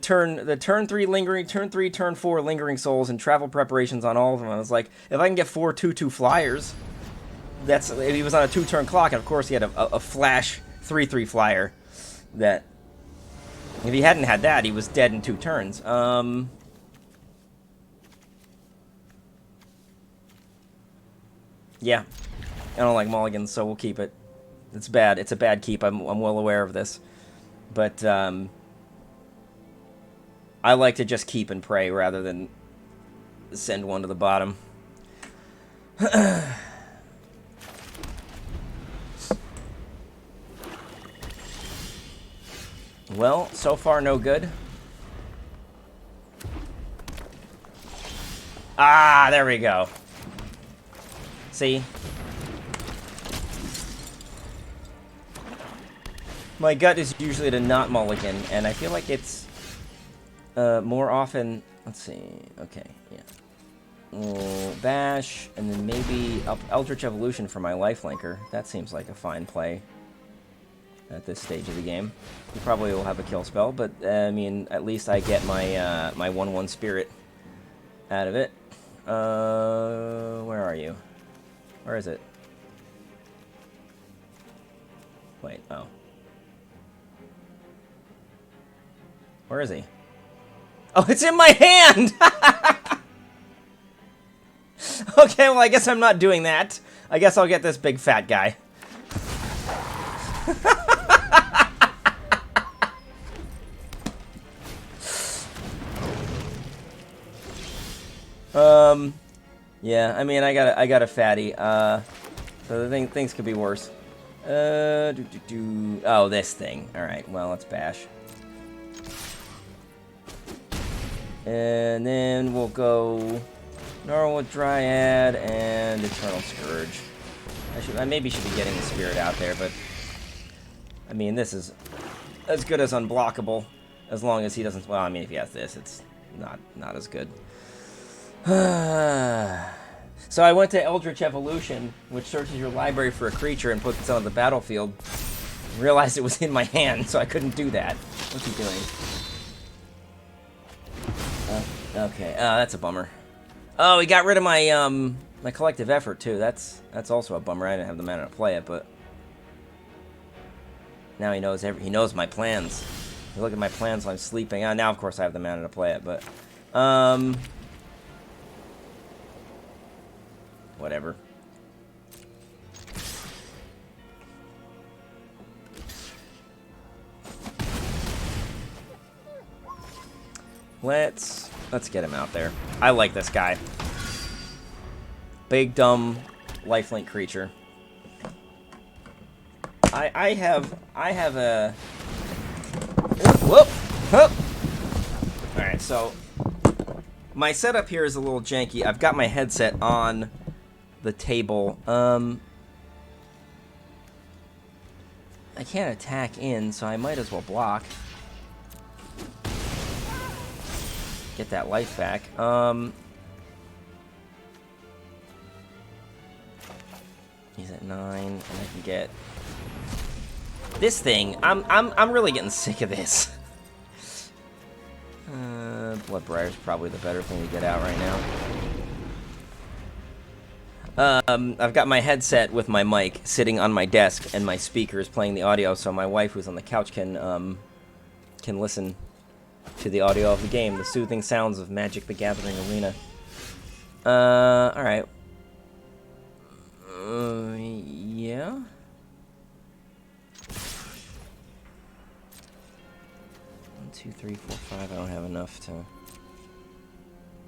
turn 3 lingering, turn 3, turn 4 lingering souls and travel preparations on all of them. I was like, if I can get 4 2/2 flyers, that's if he was on a 2-turn clock, and of course he had a flash 3/3 flyer that. If he hadn't had that, he was dead in 2 turns. Yeah. I don't like mulligans, so we'll keep it. It's bad. It's a bad keep. I'm well aware of this. But, I like to just keep and pray rather than send one to the bottom. Well, so far no good. Ah, there we go. See? My gut is usually to not mulligan, and I feel like it's more often... Let's see. Okay, yeah. We'll bash, and then maybe Eldritch Evolution for my lifelinker. That seems like a fine play at this stage of the game. He probably will have a kill spell, but I mean, at least I get my my 1/1 spirit out of it. Where are you? Where is it? Wait, oh. Where is he? Oh, it's in my hand! Okay, well, I guess I'm not doing that. I guess I'll get this big fat guy. Yeah, I mean, I got a fatty. So things could be worse. Oh, this thing. All right, well, let's bash. And then we'll go Norwood Dryad and Eternal Scourge. I maybe should be getting the Spirit out there, but I mean, this is as good as unblockable, as long as he doesn't. Well, I mean, if he has this, it's not as good. So I went to Eldritch Evolution, which searches your library for a creature and puts it on the battlefield. Realized it was in my hand, so I couldn't do that. What's he doing? Okay, that's a bummer. Oh, he got rid of my my collective effort too. That's also a bummer. I didn't have the mana to play it, but now he knows my plans. You look at my plans while I'm sleeping. Now of course I have the mana to play it, but whatever. Let's get him out there. I like this guy. Big dumb lifelink creature. I have a whoop. Alright, so my setup here is a little janky. I've got my headset on the table. I can't attack in, so I might as well block. Get that life back. He's at 9, and I can get this thing. I'm really getting sick of this. Bloodbrier's probably the better thing to get out right now. I've got my headset with my mic sitting on my desk, and my speaker is playing the audio, so my wife, who's on the couch, can listen to the audio of the game, the soothing sounds of Magic the Gathering Arena. Alright. Yeah? 1, 2, 3, 4, 5. I don't have enough to...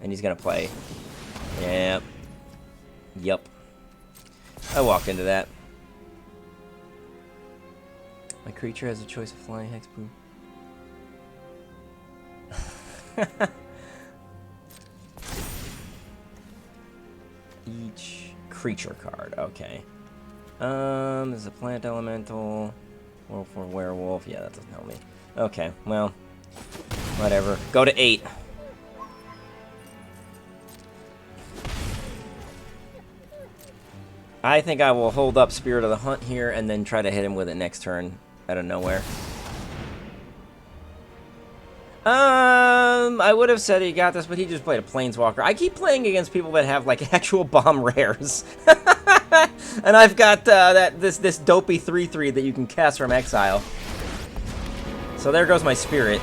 And he's gonna play. Yeah. Yup. I walked into that. My creature has a choice of flying hexproof. Each creature card, okay. This is a plant elemental. World for werewolf. Yeah, that doesn't help me. Okay, well, whatever. Go to 8. I think I will hold up Spirit of the Hunt here and then try to hit him with it next turn out of nowhere. I would have said he got this, but he just played a Planeswalker. I keep playing against people that have, like, actual bomb rares. And I've got this dopey 3/3 that you can cast from exile. So there goes my Spirit.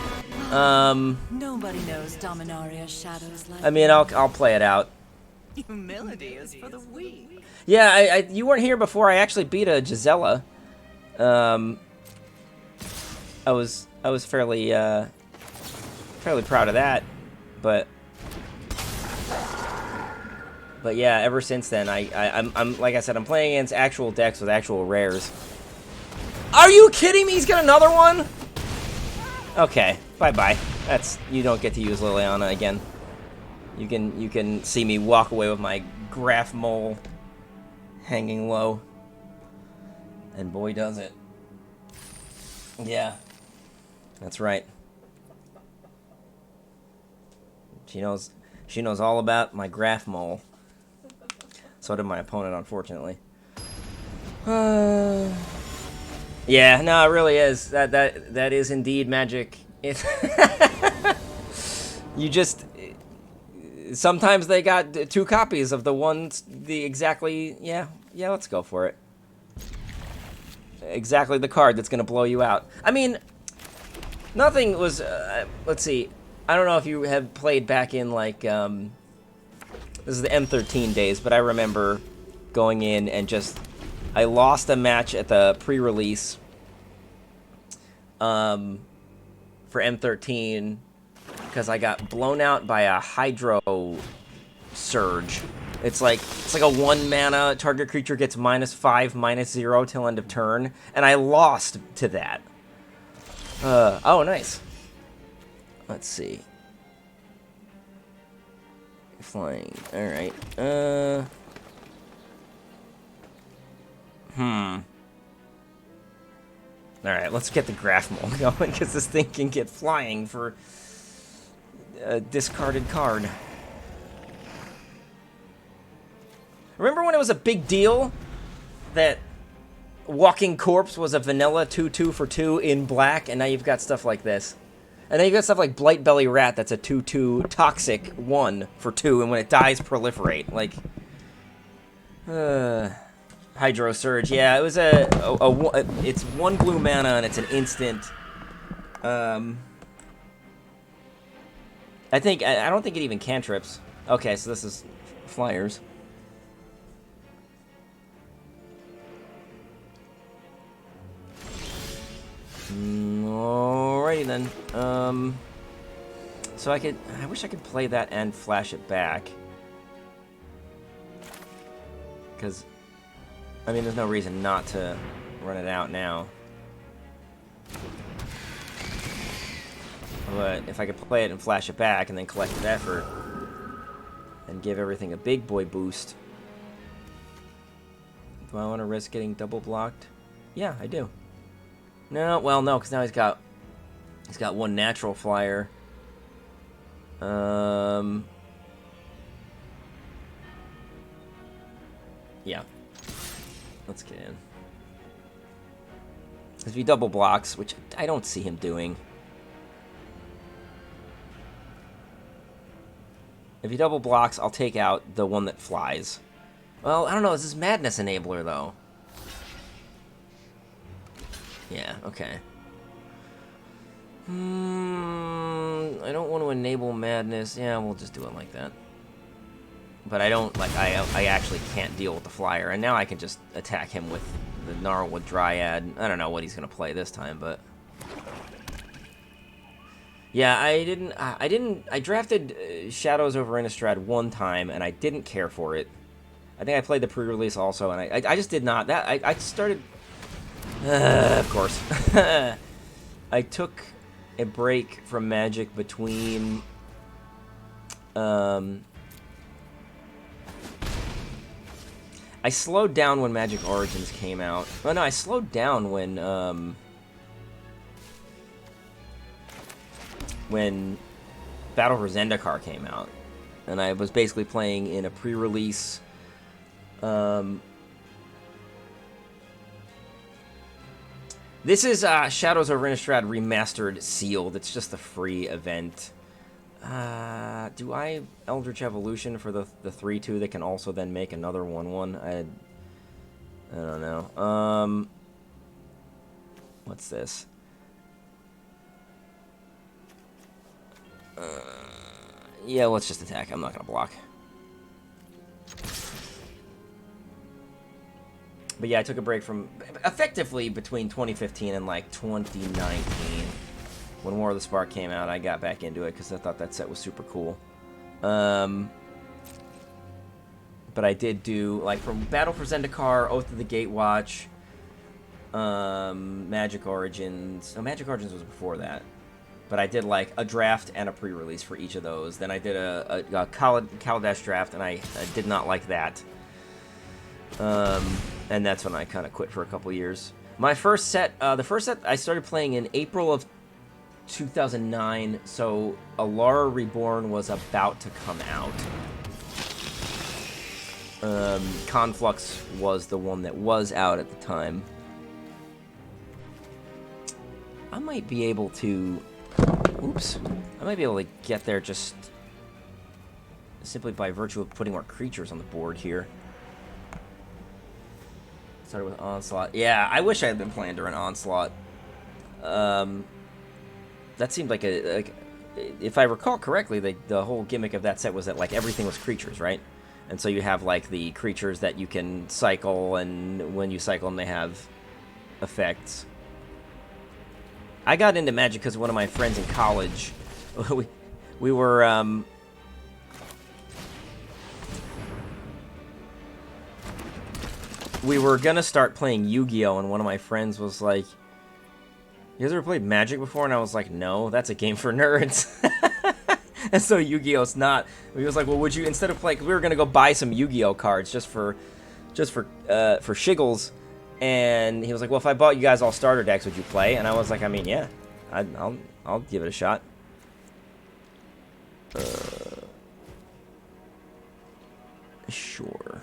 Nobody knows Dominaria's shadows like I mean, I'll play it out. humility is for the weak. Yeah, you weren't here before. I actually beat a Gisela. I was fairly proud of that, but yeah, ever since then, I'm like I said, I'm playing against actual decks with actual rares. Are you kidding me? He's got another one? Okay, bye. You don't get to use Liliana again. You can see me walk away with my Graph Mole hanging low, and boy does it. Yeah, that's right. She knows all about my Graph Mole. So did my opponent, unfortunately. Yeah, no, it really is. That is indeed Magic. You just sometimes they got 2 copies of the exactly. Yeah, let's go for it. Exactly the card that's gonna blow you out. I mean, nothing was. Let's see. I don't know if you have played back in, like, this is the M13 days, but I remember going in and I lost a match at the pre-release for M13 because I got blown out by a Hydro Surge. It's like a 1 mana target creature gets -5, -0 till end of turn, and I lost to that. Oh, nice. Let's see. Flying. All right. All right, let's get the graph mold going, because this thing can get flying for a discarded card. Remember when it was a big deal that Walking Corpse was a vanilla 2/2 for 2 in black, and now you've got stuff like this. And then you've got stuff like Blightbelly Rat that's a 2/2 toxic 1 for 2, and when it dies, proliferate. Like, Hydro Surge. Yeah, it was it's 1 blue mana, and it's an instant. I don't think it even cantrips. Okay, so this is flyers. Alrighty then. So I wish I could play that and flash it back. Because, I mean, there's no reason not to run it out now. But if I could play it and flash it back and then collective effort and give everything a big boy boost. Do I want to risk getting double blocked? Yeah, I do. No, well, no, because now he's got 1 natural flyer. Yeah. Let's get in. If he double blocks, which I don't see him doing. If he double blocks, I'll take out the one that flies. Well, I don't know. Is this Madness Enabler, though? Yeah, okay. I don't want to enable Madness. Yeah, we'll just do it like that. But I don't, like, I actually can't deal with the flyer. And now I can just attack him with the Gnarlwood Dryad. I don't know what he's going to play this time, but... Yeah, I drafted Shadows over Innistrad 1 time, and I didn't care for it. I think I played the pre-release also, and I just did not. I started... of course. I took a break from Magic between... I slowed down when Magic Origins came out. Oh, no, I slowed down when Battle for Zendikar came out. And I was basically playing in a pre-release... This is Shadows over Innistrad Remastered Sealed. It's just a free event. Do I Eldritch Evolution for the 3/2 that can also then make another 1/1? I don't know. What's this? Yeah, let's just attack. I'm not gonna block. But yeah, I took a break from effectively between 2015 and like 2019. When War of the Spark came out, I got back into it because I thought that set was super cool. But I did do, like, from Battle for Zendikar, Oath of the Gatewatch, Magic Origins. No, Magic Origins was before that. But I did, like, a draft and a pre-release for each of those. Then I did a Kaladesh draft, and I did not like that. And that's when I kind of quit for a couple years. My first set, the first set I started playing in April of 2009, so Alara Reborn was about to come out. Conflux was the one that was out at the time. I might be able to... Oops. I might be able to get there just simply by virtue of putting more creatures on the board here. Started with Onslaught. Yeah, I wish I had been playing during Onslaught. That seemed like if I recall correctly, the whole gimmick of that set was that, like, everything was creatures, right? And so you have, like, the creatures that you can cycle, and when you cycle them, they have effects. I got into Magic because one of my friends in college, we were, we were gonna start playing Yu-Gi-Oh! And one of my friends was like, "You guys ever played Magic before?" And I was like, "No, that's a game for nerds." And so Yu-Gi-Oh's not. He was like, "Well, would you instead of play? 'Cause we were gonna go buy some Yu-Gi-Oh cards just for shiggles." And he was like, "Well, if I bought you guys all starter decks, would you play?" And I was like, "I mean, yeah, I'll give it a shot." Sure.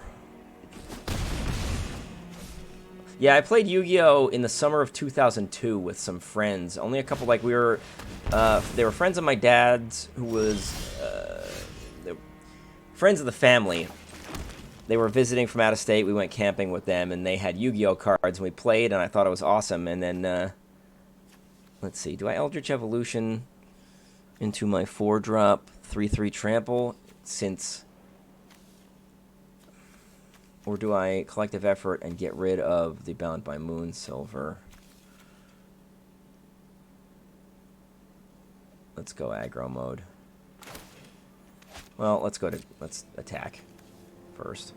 Yeah, I played Yu-Gi-Oh! In the summer of 2002 with some friends. Only a couple, like, we were, they were friends of my dad's, who was, they were friends of the family. They were visiting from out of state. We went camping with them, and they had Yu-Gi-Oh! Cards, and we played, and I thought it was awesome. And then, let's see, do I Eldritch Evolution into my 4-drop 3/3 trample, since... Or do I collective effort and get rid of the Bound by Moon Silver? Let's go aggro mode. Well, let's attack first.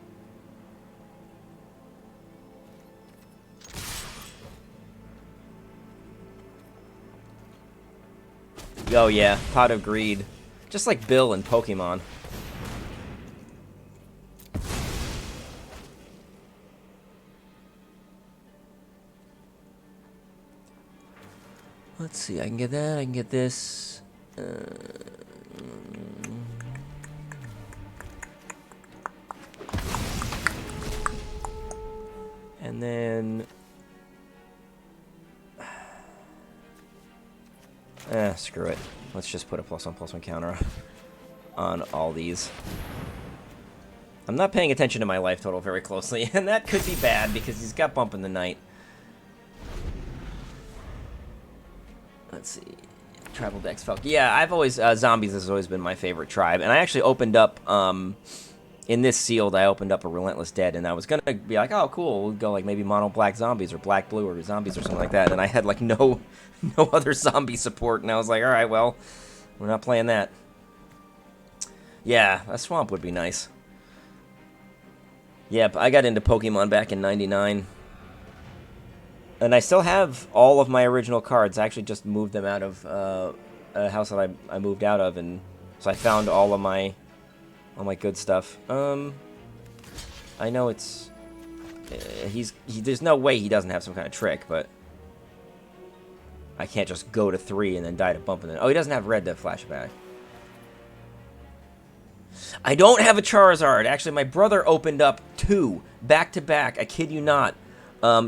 Oh yeah, Pot of Greed. Just like Bill in Pokemon. Let's see, I can get that, I can get this. And then... screw it. Let's just put a +1/+1 counter on all these. I'm not paying attention to my life total very closely, and that could be bad because he's got Bump in the Night. Let's see. Tribal decks felt. Yeah, I've always zombies has always been my favorite tribe, and I actually opened up in this sealed. I opened up a Relentless Dead, and I was gonna be like, oh, cool, we'll go like maybe mono black zombies or black blue or zombies or something like that, and I had like no other zombie support, and I was like, all right, well, we're not playing that. Yeah, a swamp would be nice. Yeah, but I got into Pokemon back in '99. And I still have all of my original cards. I actually just moved them out of a house that I moved out of, and so I found all my good stuff. I know it's there's no way he doesn't have some kind of trick, but I can't just go to 3 and then die to Bump and then. Oh, he doesn't have red to flashback. I don't have a Charizard. Actually, my brother opened up 2 back to back. I kid you not.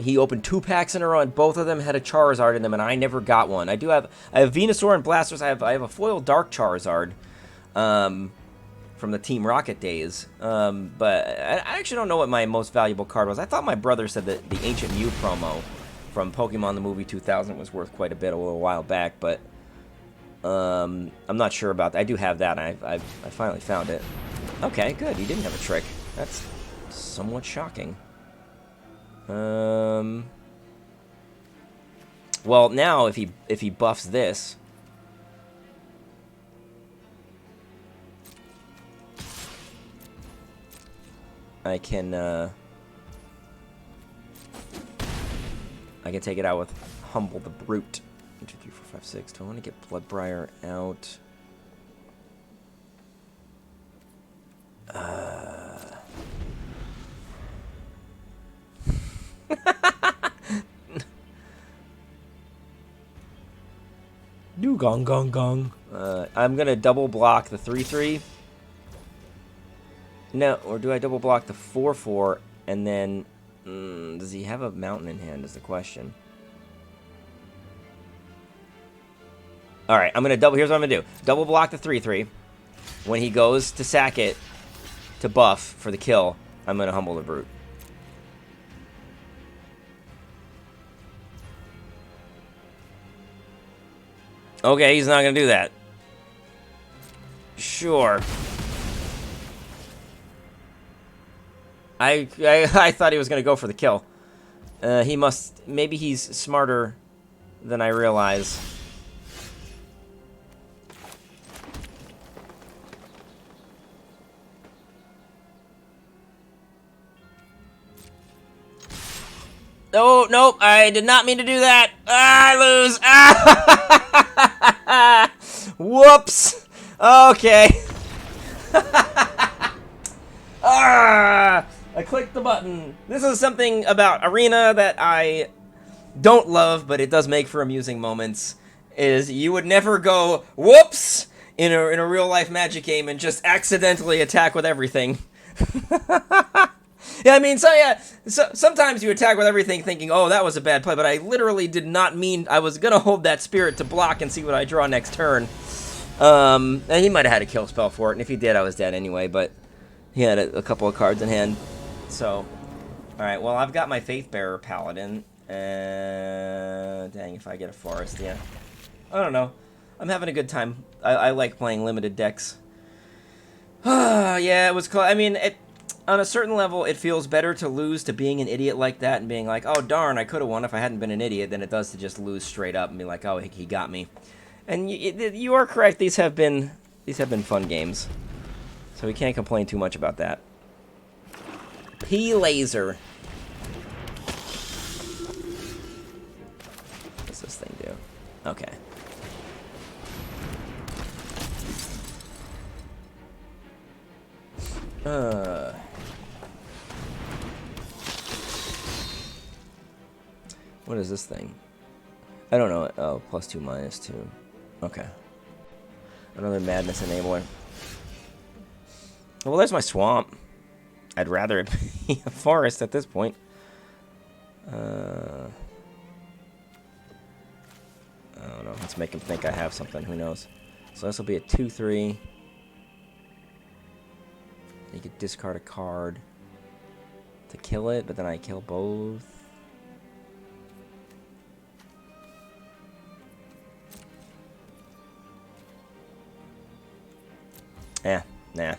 He opened 2 packs in a row, and both of them had a Charizard in them, and I never got one. I have Venusaur and Blasters. I have a foil Dark Charizard, from the Team Rocket days. But I actually don't know what my most valuable card was. I thought my brother said that the Ancient Mew promo from Pokemon the Movie 2000 was worth quite a bit a little while back, but I'm not sure about that. I do have that, and I finally found it. Okay, good. He didn't have a trick. That's somewhat shocking. Well, now if he buffs this, I can take it out with Humble the Brute. 1, 2, 3, 4, 5, 6. Do I want to get Bloodbriar out? Do gong gong gong. I'm gonna double block the 3/3. No, or do I double block the 4/4 and then does he have a mountain in hand is the question. Alright, I'm gonna here's what I'm gonna do. Double block the 3/3. When he goes to sack it to buff for the kill, I'm gonna Humble the Brute. Okay, he's not gonna do that. Sure. I thought he was gonna go for the kill. He must. Maybe he's smarter than I realize. Oh, nope, I did not mean to do that. I lose. Ah! Whoops. Okay. Ah! I clicked the button. This is something about Arena that I don't love, but it does make for amusing moments. Is you would never go whoops in a real life Magic game and just accidentally attack with everything. Yeah, I mean, so sometimes you attack with everything thinking, oh, that was a bad play, but I literally did not mean, I was gonna hold that spirit to block and see what I draw next turn. And he might have had a kill spell for it, and if he did, I was dead anyway, but he had a couple of cards in hand. So, alright, well, I've got my Faithbearer Paladin, dang, if I get a Forest, yeah. I don't know. I'm having a good time. I like playing limited decks. Yeah, it was close. I mean, on a certain level, it feels better to lose to being an idiot like that and being like, oh, darn, I could have won if I hadn't been an idiot, than it does to just lose straight up and be like, oh, he got me. And you are correct. These have been fun games. So we can't complain too much about that. P-Laser. What's this thing do? Okay. What is this thing? I don't know. Oh, +2, -2. Okay. Another madness enabler. Well, there's my swamp. I'd rather it be a forest at this point. I don't know. Let's make him think I have something. Who knows? So this will be a 2/3. You could discard a card to kill it, but then I kill both. Nah.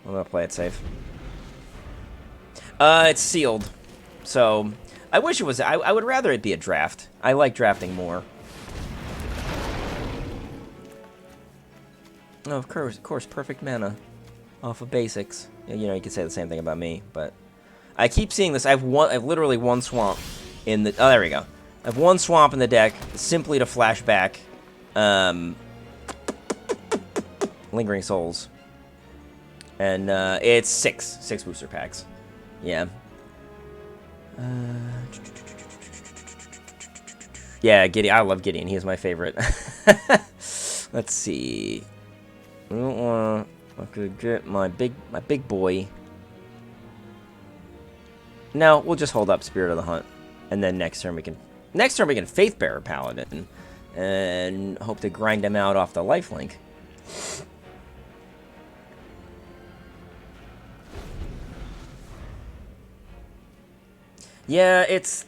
I'm gonna play it safe. It's sealed. So, I wish it was... I would rather it be a draft. I like drafting more. Oh, of course, perfect mana. Off of basics. You know, you could say the same thing about me, but... I keep seeing this. I've literally one swamp in the... Oh, there we go. I have one swamp in the deck, simply to flash back. Lingering Souls. And, it's six booster packs. Yeah. Yeah, Gideon. I love Gideon. He is my favorite. Let's see. I don't want... I could get my big boy. No, we'll just hold up Spirit of the Hunt. And then next turn we can Faithbearer Paladin. And hope to grind him out off the lifelink. Yeah, it's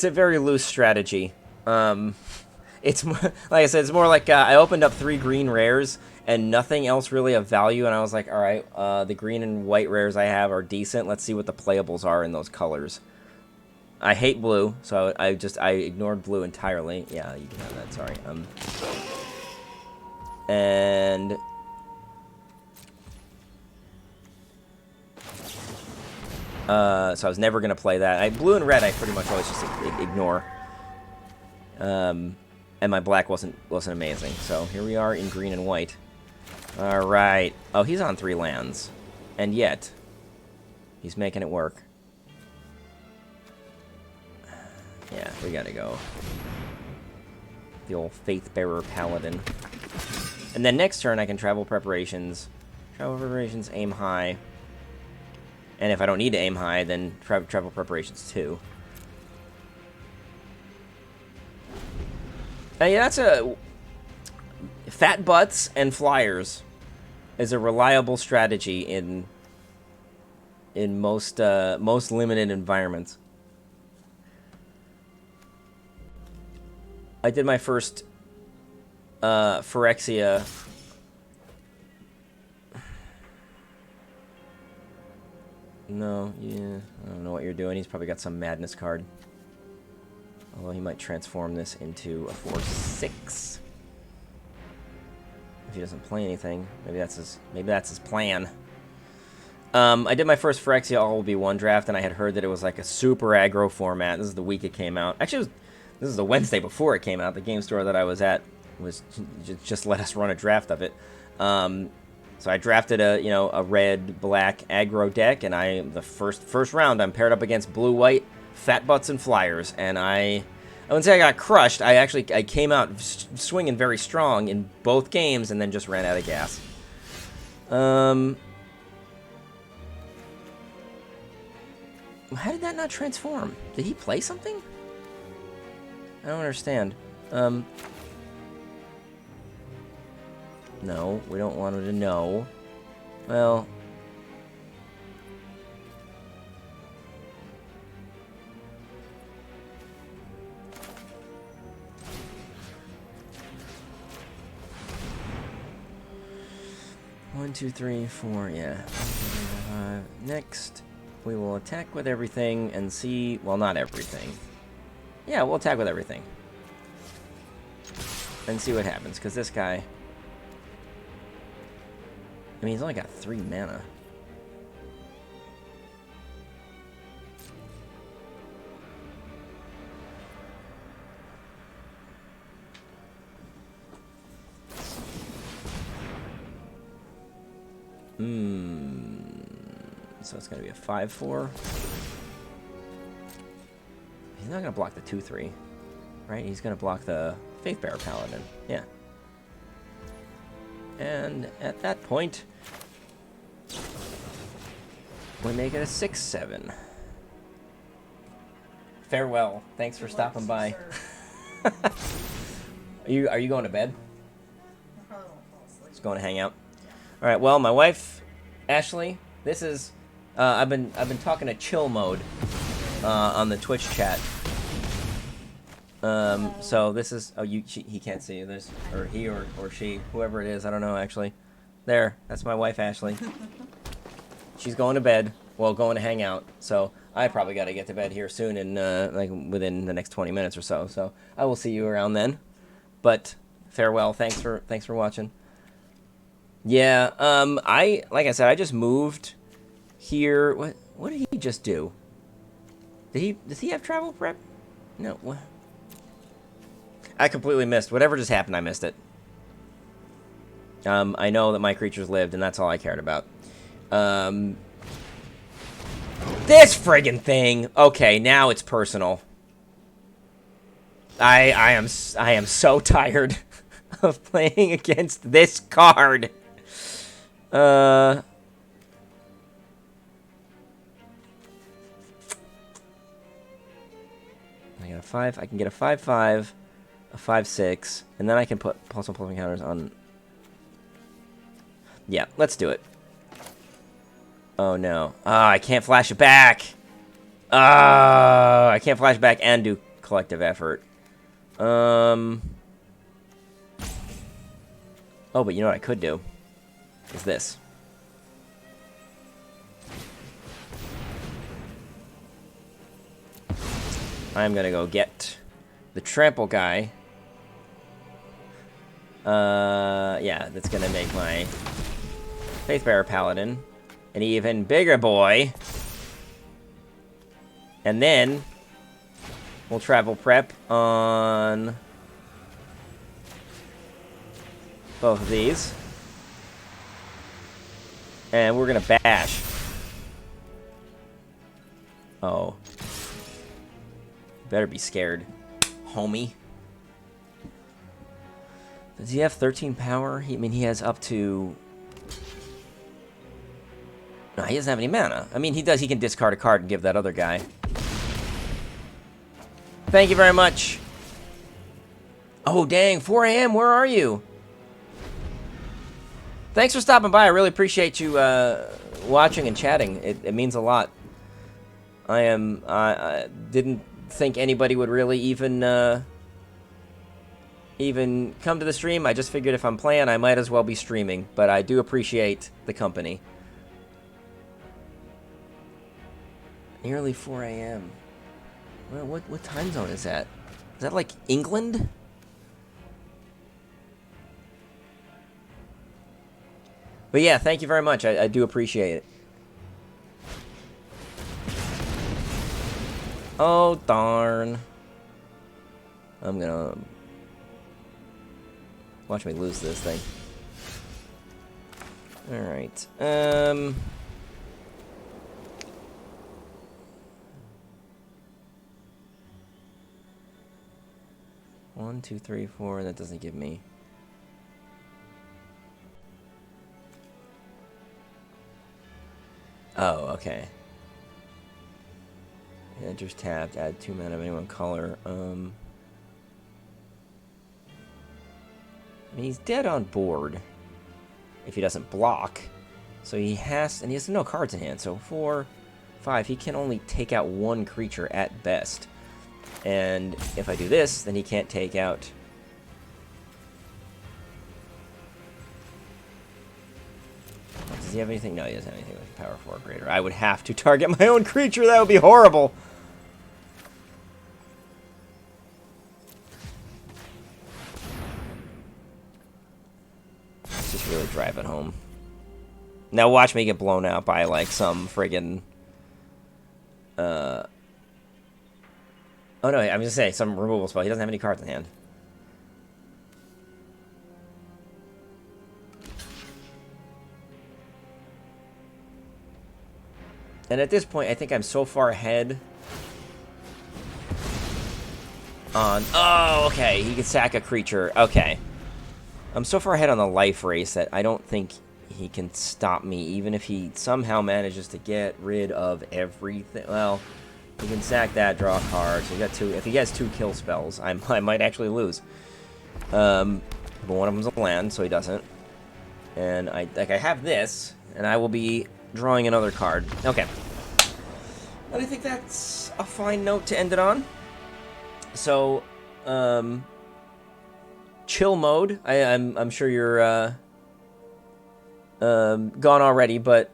a very loose strategy. It's more, like I said, it's more like I opened up 3 green rares and nothing else really of value, and I was like, all right, the green and white rares I have are decent. Let's see what the playables are in those colors. I hate blue, so I ignored blue entirely. Yeah, you can have that. Sorry. And so I was never gonna play that. Blue and red I pretty much always just ignore. And my black wasn't amazing. So here we are in green and white. All right. Oh, he's on 3 lands, and yet he's making it work. Yeah, we gotta go. The old Faithbearer Paladin. And then next turn I can travel preparations. Aim high. And if I don't need to aim high, then travel preparations too. Yeah, that's a... Fat butts and flyers is a reliable strategy in most limited environments. I did my first Phyrexia. No, yeah, I don't know what you're doing. He's probably got some madness card. Although he might transform this into a 4/6. If he doesn't play anything, maybe that's his plan. I did my first Phyrexia All-Will-Be-One draft, and I had heard that it was like a super aggro format. This is the week it came out. Actually, this is the Wednesday before it came out. The game store that I was at was just let us run a draft of it. So I drafted a red-black aggro deck, and the first round I'm paired up against blue-white fat butts and flyers, and I wouldn't say I got crushed. I came out swinging very strong in both games, and then just ran out of gas. How did that not transform? Did he play something? I don't understand. No, we don't want him to know. Well... One, two, three, four, yeah. 1, 2, 3, 4, 5. Next, we will attack with everything and see... Well, not everything. Yeah, we'll attack with everything. And see what happens, because this guy... I mean, he's only got 3 mana. So it's going to be a 5/4. He's not going to block the 2/3, right? He's going to block the Faithbearer Paladin. Yeah. And at that point, we make it a 6/7. Farewell. Thanks for stopping by. Are you going to bed? Just going to hang out. All right. Well, my wife, Ashley, this is. I've been talking to chill mode on the Twitch chat. So this is he can't see you. This or he or she, whoever it is, I don't know actually. There, that's my wife Ashley. She's going to bed. Well, going to hang out. So I probably got to get to bed here soon, and like within the next 20 minutes or so. So I will see you around then. But farewell. Thanks for watching. Yeah. Like I said, I just moved here. What did he just do? Does he have travel prep? No. What? I completely missed. Whatever just happened, I missed it. I know that my creatures lived, and that's all I cared about. This friggin' thing! Okay, now it's personal. I am so tired of playing against this card. I got a 5. I can get a 5/5. A 5/6, and then I can put pulse counters on. Yeah, let's do it. Oh no! I can't flash it back. I can't flash back and do collective effort. Oh, but you know what I could do? Is this. I'm gonna go get the trample guy. Yeah, that's gonna make my Faithbearer Paladin an even bigger boy. And then we'll travel prep on both of these. And we're gonna bash. Oh. Better be scared, homie. Does he have 13 power? I mean, he has up to... No, he doesn't have any mana. I mean, he does. He can discard a card and give that other guy. Thank you very much. Oh, dang. 4 a.m. Where are you? Thanks for stopping by. I really appreciate you watching and chatting. It means a lot. I didn't think anybody would really even come to the stream. I just figured if I'm playing, I might as well be streaming. But I do appreciate the company. Nearly 4 a.m. Well, what time zone is that? Is that like England? But yeah, thank you very much. I do appreciate it. Oh, darn. I'm gonna... Watch me lose this thing. Alright. 1, 2, 3, 4. That doesn't give me... Oh, okay. Enters tapped. Add 2 mana of any one color. I mean, he's dead on board if he doesn't block. So he has... And he has no cards in hand. So 4, 5. He can only take out 1 creature at best. And if I do this, then he can't take out... Does he have anything? No, he doesn't have anything with power 4 or greater. I would have to target my own creature. That would be horrible. Let's just really drive it home. Now watch me get blown out by, like, some friggin'... Oh no, I'm just saying, some removal spell. He doesn't have any cards in hand. And at this point, I think I'm so far ahead on... Oh, okay, he can sack a creature. Okay. I'm so far ahead on the life race that I don't think he can stop me, even if he somehow manages to get rid of everything. Well... He can sack that, draw a card. So he got 2. If he has 2 kill spells, I might actually lose. But one of them's a land, so he doesn't. And I have this, and I will be drawing another card. Okay. And I think that's a fine note to end it on. So, chill mode. I'm sure you're gone already, but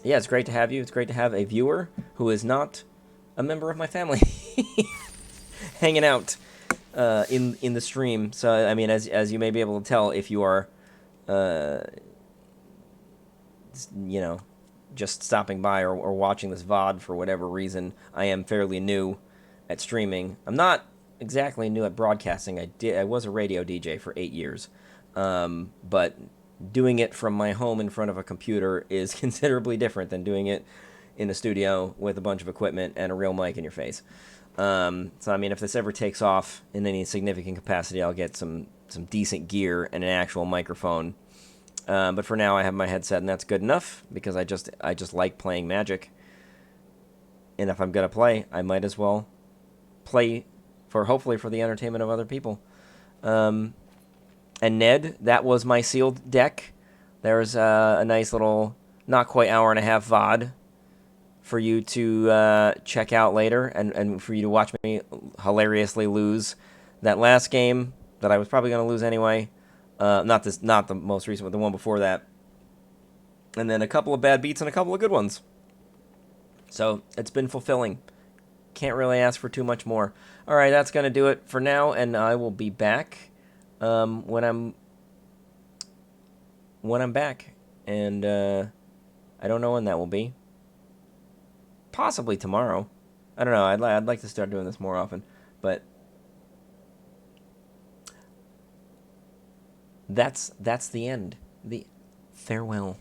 yeah, it's great to have you. It's great to have a viewer who is not a member of my family hanging out in the stream. So, I mean, as you may be able to tell, if you are, you know, just stopping by or watching this VOD for whatever reason, I am fairly new at streaming. I'm not exactly new at broadcasting. I was a radio DJ for 8 years, but doing it from my home in front of a computer is considerably different than doing it in a studio with a bunch of equipment and a real mic in your face. So, I mean, if this ever takes off in any significant capacity, I'll get some decent gear and an actual microphone. But for now, I have my headset, and that's good enough because I just like playing Magic. And if I'm gonna play, I might as well play hopefully for the entertainment of other people. And Ned, that was my sealed deck. There's a nice little, not quite hour and a half VOD for you to check out later, and for you to watch me hilariously lose that last game that I was probably going to lose anyway. Not the most recent, but the one before that. And then a couple of bad beats and a couple of good ones. So it's been fulfilling. Can't really ask for too much more. All right, that's going to do it for now, and I will be back when I'm back, and I don't know when that will be. Possibly tomorrow. I don't know. I'd like to start doing this more often, but that's the end. The farewell.